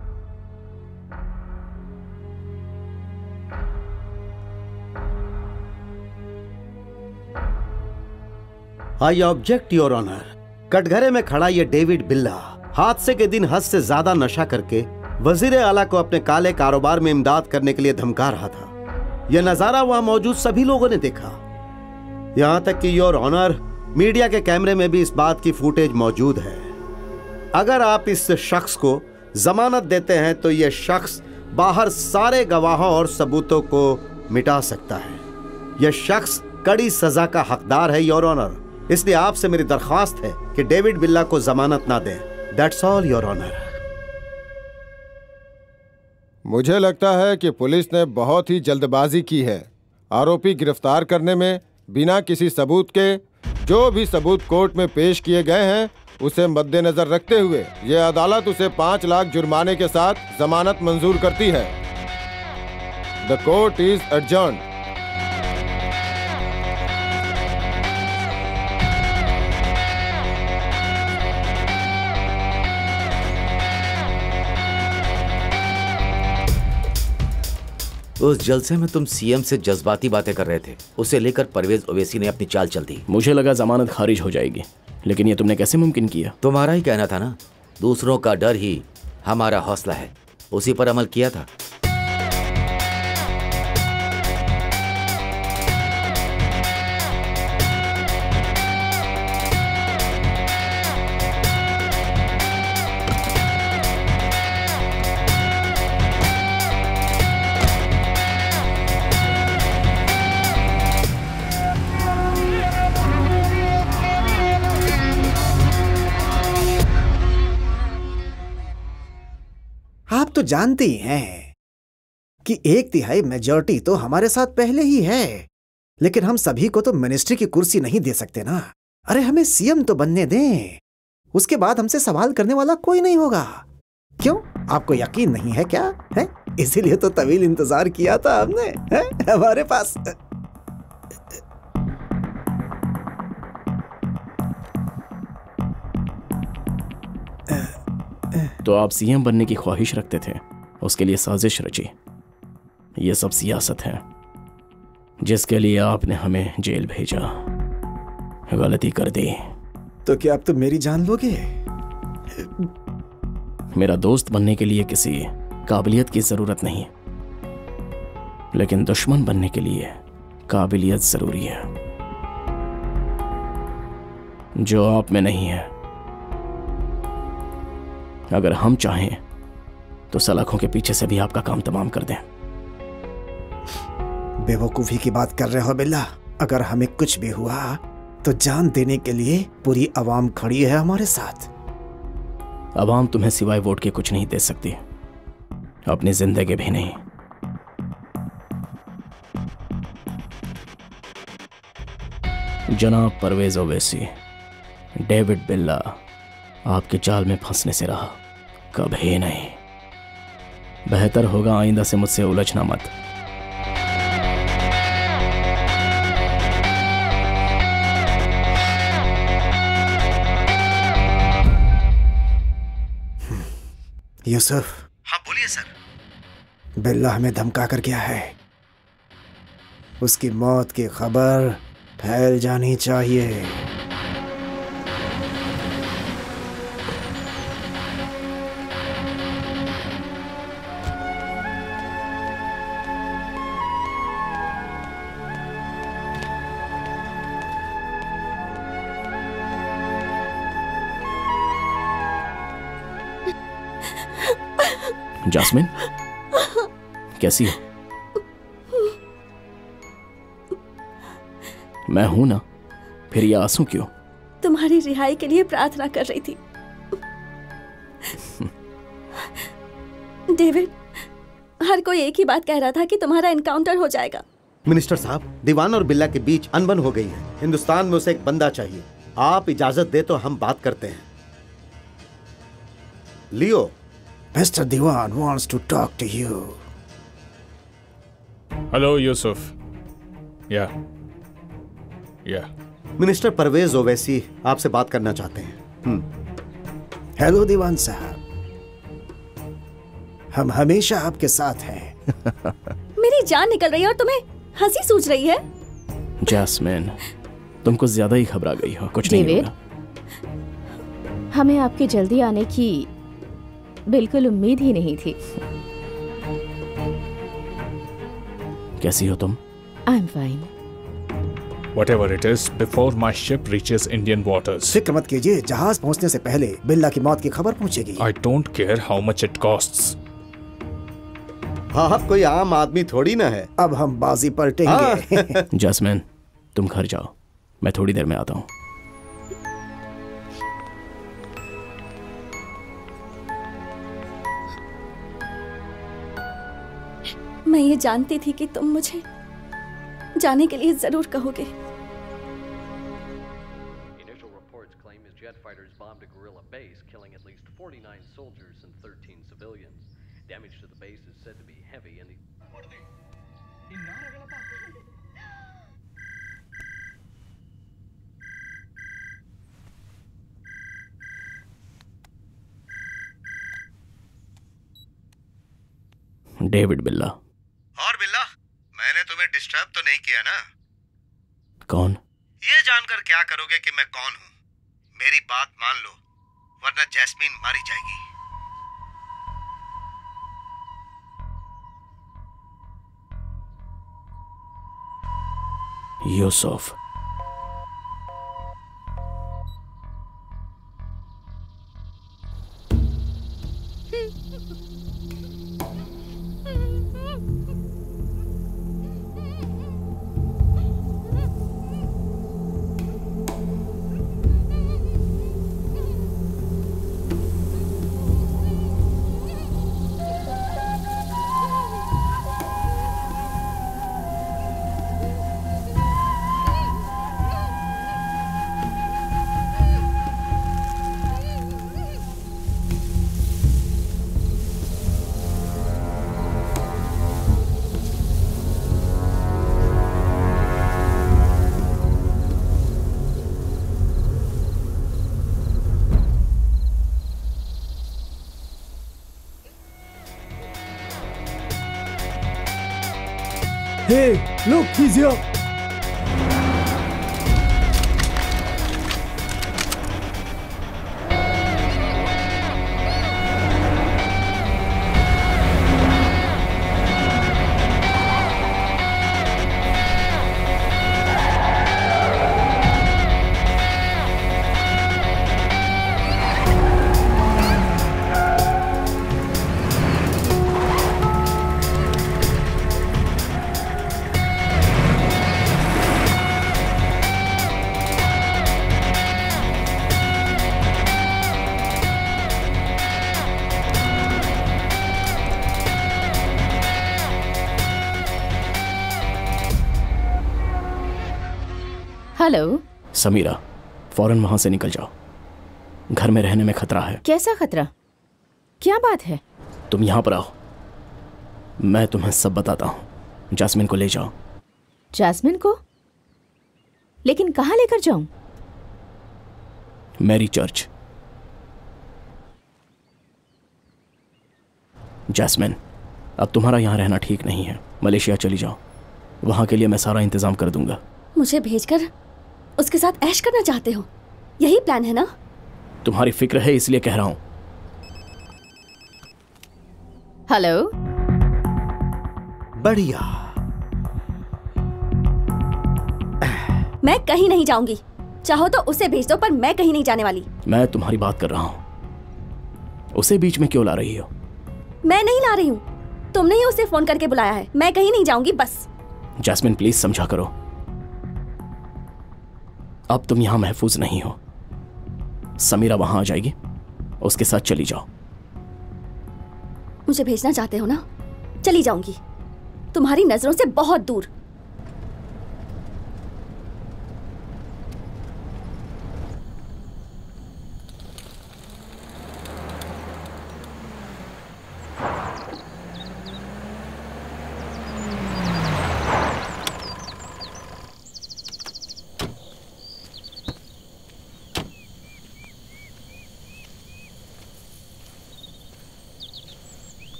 I object your honour. कटघरे में खड़ा ये डेविड बिल्ला हादसे के दिन हद से ज्यादा नशा करके वजीर आला को अपने काले कारोबार में इमदाद करने के लिए धमका रहा था। यह नजारा वहां मौजूद सभी लोगों ने देखा, यहां तक कि योर ऑनर मीडिया के कैमरे में भी इस बात की फुटेज मौजूद है। अगर आप इस शख्स को जमानत देते हैं तो यह शख्स बाहर सारे गवाहों और सबूतों को मिटा सकता है। यह शख्स कड़ी सजा का हकदार है योर ऑनर, इसलिए आपसे मेरी दरख्वास्त है कि डेविड बिल्ला को जमानत ना दें। That's all your honour. मुझे लगता है कि पुलिस ने बहुत ही जल्दबाजी की है आरोपी गिरफ्तार करने में। बिना किसी सबूत के जो भी सबूत कोर्ट में पेश किए गए हैं उसे मद्देनजर रखते हुए यह अदालत उसे 5 लाख जुर्माने के साथ जमानत मंजूर करती है। The court is adjourned. उस जलसे में तुम सीएम से जज्बाती बातें कर रहे थे, उसे लेकर परवेज ओवैसी ने अपनी चाल चल दी। मुझे लगा जमानत खारिज हो जाएगी, लेकिन ये तुमने कैसे मुमकिन किया? तुम्हारा ही कहना था ना, दूसरों का डर ही हमारा हौसला है, उसी पर अमल किया था। तो जानते ही हैं कि 1/3 मेजॉरिटी तो हमारे साथ पहले ही है, लेकिन हम सभी को तो मिनिस्ट्री की कुर्सी नहीं दे सकते ना। अरे हमें सीएम तो बनने दें, उसके बाद हमसे सवाल करने वाला कोई नहीं होगा। क्यों, आपको यकीन नहीं है क्या? है इसीलिए तो तवील इंतजार किया था हमने, है हमारे पास। तो आप सीएम बनने की ख्वाहिश रखते थे, उसके लिए साजिश रची। ये सब सियासत है जिसके लिए आपने हमें जेल भेजा। गलती कर दी तो क्या अब तुम मेरी जान लोगे? मेरा दोस्त बनने के लिए किसी काबिलियत की जरूरत नहीं, लेकिन दुश्मन बनने के लिए काबिलियत जरूरी है, जो आप में नहीं है। अगर हम चाहें तो सलाखों के पीछे से भी आपका काम तमाम कर दें। बेवकूफी की बात कर रहे हो बिल्ला। अगर हमें कुछ भी हुआ तो जान देने के लिए पूरी आवाम खड़ी है हमारे साथ। आवाम तुम्हें सिवाय वोट के कुछ नहीं दे सकती, अपनी जिंदगी भी नहीं। जनाब परवेज ओवैसी, डेविड बिल्ला आपके जाल में फंसने से रहा, कभी नहीं। बेहतर होगा आइंदा से मुझसे उलझना मत। यूसुफ। हाँ बोलिए सर। बिल्ला हमें धमका कर गया है, उसकी मौत की खबर फैल जानी चाहिए। जास्मिन, कैसी हो? मैं हूं ना, फिर ये आंसू क्यों? तुम्हारी रिहाई के लिए प्रार्थना कर रही थी। डेविड, हर कोई एक ही बात कह रहा था कि तुम्हारा एनकाउंटर हो जाएगा। मिनिस्टर साहब, दीवान और बिल्ला के बीच अनबन हो गई है। हिंदुस्तान में उसे एक बंदा चाहिए। आप इजाजत दे तो हम बात करते हैं। लियो, Mr. Diwan wants to talk to you. Hello, Yusuf. Yeah. Minister Parvez Owaisi आपसे बात करना चाहते हैं। हेलो दीवान साहब, हम हमेशा आपके साथ हैं। मेरी जान निकल रही है और तुम्हें हंसी सूझ रही है। जैस्मिन, तुम कुछ ज्यादा ही घबरा गई हो। कुछ नहीं होगा। हमें आपके जल्दी आने की बिल्कुल उम्मीद ही नहीं थी। कैसी हो तुम? I am fine. Whatever it is, before my ship reaches Indian waters. फिक्र मत कीजिए, जहाज पहुंचने से पहले बिल्ला की मौत की खबर पहुंचेगी। I don't care how much it costs. आप कोई आम आदमी थोड़ी ना है। अब हम बाजी पलटेंगे। जैस्मिन, तुम घर जाओ, मैं थोड़ी देर में आता हूँ। मैं ये जानती थी कि तुम मुझे जाने के लिए जरूर कहोगे। डेविड बिल्ला। और बिल्ला, मैंने तुम्हें डिस्टर्ब तो नहीं किया ना? कौन? ये जानकर क्या करोगे कि मैं कौन हूँ? मेरी बात मान लो, वरना जैस्मीन मारी जाएगी। Yusuf. Hey, look, he's here. Hello Samira, फौरन वहां से निकल जाओ। घर में रहने में खतरा है। कैसा खतरा? क्या बात है? तुम यहां पर आओ, मैं तुम्हें सब बताता हूं। जैस्मिन को ले जाओ। जैस्मिन को? लेकिन कहां लेकर जाऊं? Mary church. जैस्मिन, अब तुम्हारा यहां रहना ठीक नहीं है। मलेशिया चली जाओ, वहां के लिए मैं सारा इंतजाम कर दूंगा। मुझे भेजकर उसके साथ ऐश करना चाहते हो? यही प्लान है ना? तुम्हारी फिक्र है इसलिए कह रहा हूं। हेलो। बढ़िया। मैं कहीं नहीं जाऊंगी। चाहो तो उसे भेज दो, पर मैं कहीं नहीं जाने वाली। मैं तुम्हारी बात कर रहा हूं। उसे बीच में क्यों ला रही हो? मैं नहीं ला रही हूँ, तुमने ही उसे फोन करके बुलाया है। मैं कहीं नहीं जाऊंगी, बस। जैस्मिन, प्लीज समझा करो। अब तुम यहां महफूज नहीं हो। समीरा वहां आ जाएगी, उसके साथ चली जाओ। मुझे भेजना चाहते हो ना? चली जाऊंगी, तुम्हारी नजरों से बहुत दूर।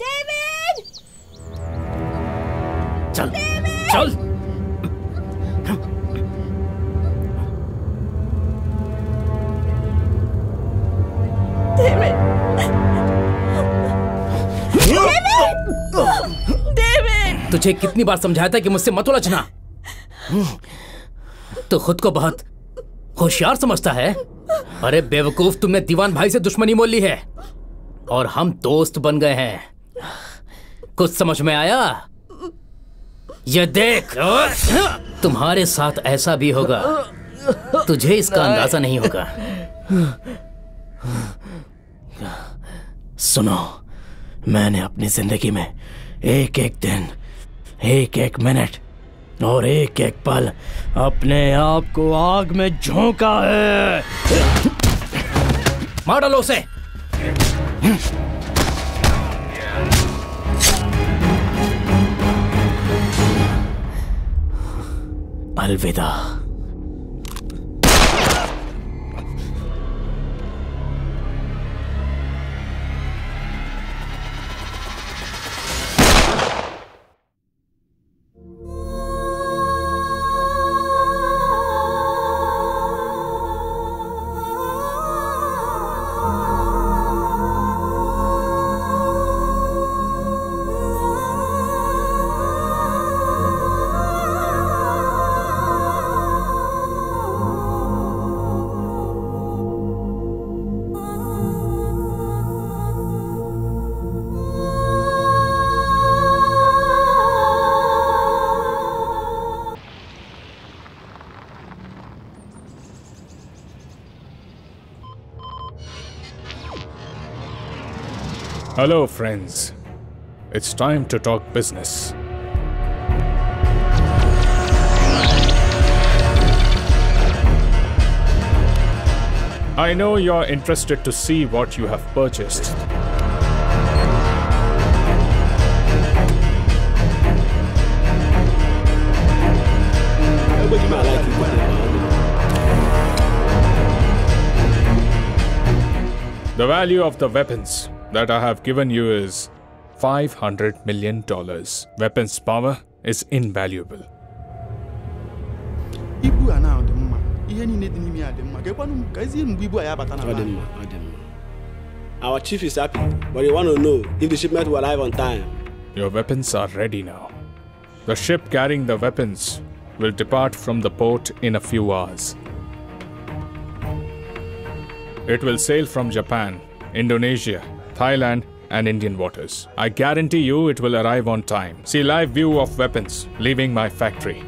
डेविड! चल चल। डेविड! तुझे कितनी बार समझाया था कि मुझसे मत उलझना। तो खुद को बहुत होशियार समझता है। अरे बेवकूफ, तुमने दीवान भाई से दुश्मनी मोल ली है और हम दोस्त बन गए हैं। कुछ समझ में आया? ये देख, तुम्हारे साथ ऐसा भी होगा, तुझे इसका अंदाजा नहीं होगा। सुनो, मैंने अपनी जिंदगी में एक एक दिन, एक एक मिनट और एक एक पल अपने आप को आग में झोंका है। मार डालो उसे। अलविदा। Hello, friends. It's time to talk business. I know you're interested to see what you have purchased. The value of the weapons that I have given you is $500 million. Weapons power is invaluable. Our chief is happy, but he want to know if the shipment will arrive on time. Your weapons are ready now. The ship carrying the weapons will depart from the port in a few hours. It will sail from Japan, Indonesia, Thailand and Indian waters. I guarantee you it will arrive on time. See live view of weapons leaving my factory.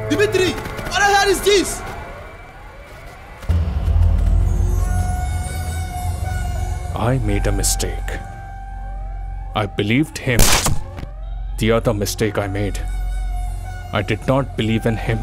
Dimitri, what the hell is this? I made a mistake. I believed him. The other mistake I made, I did not believe in him.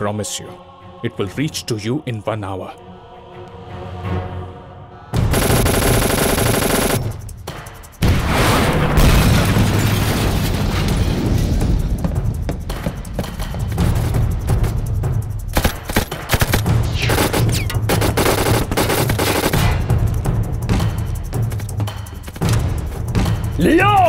promise you. It will reach to you in 1 hour. Leo!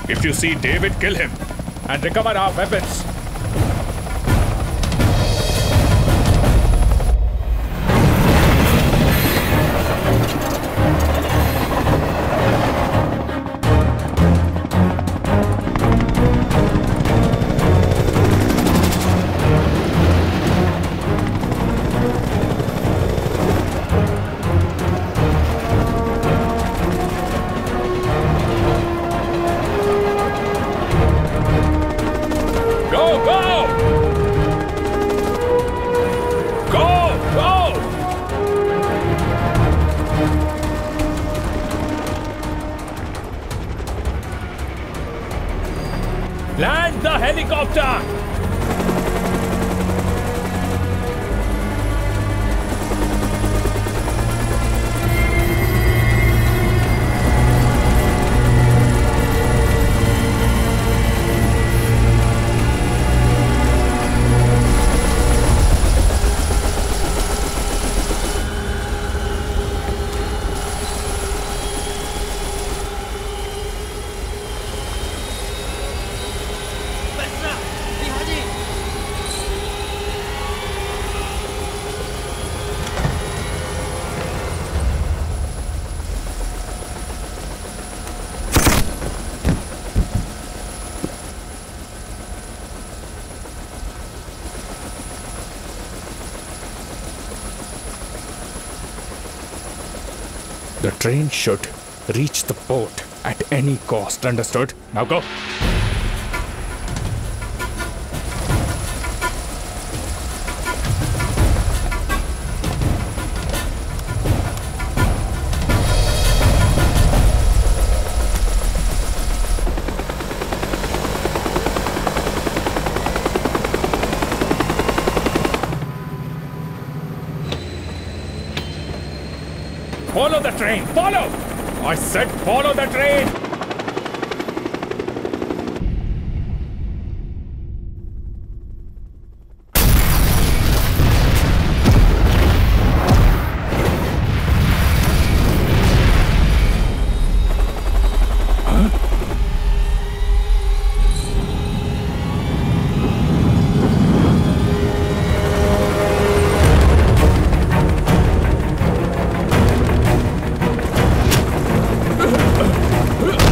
If you see David, kill him and recover our weapons. Land the helicopter! The train should reach the port at any cost, understood? Now go. Follow the train! Follow! I said follow the train! Huh?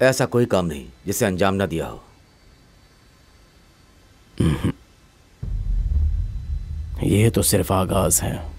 ऐसा कोई काम नहीं जिसे अंजाम न दिया हो। ये तो सिर्फ आगाज है।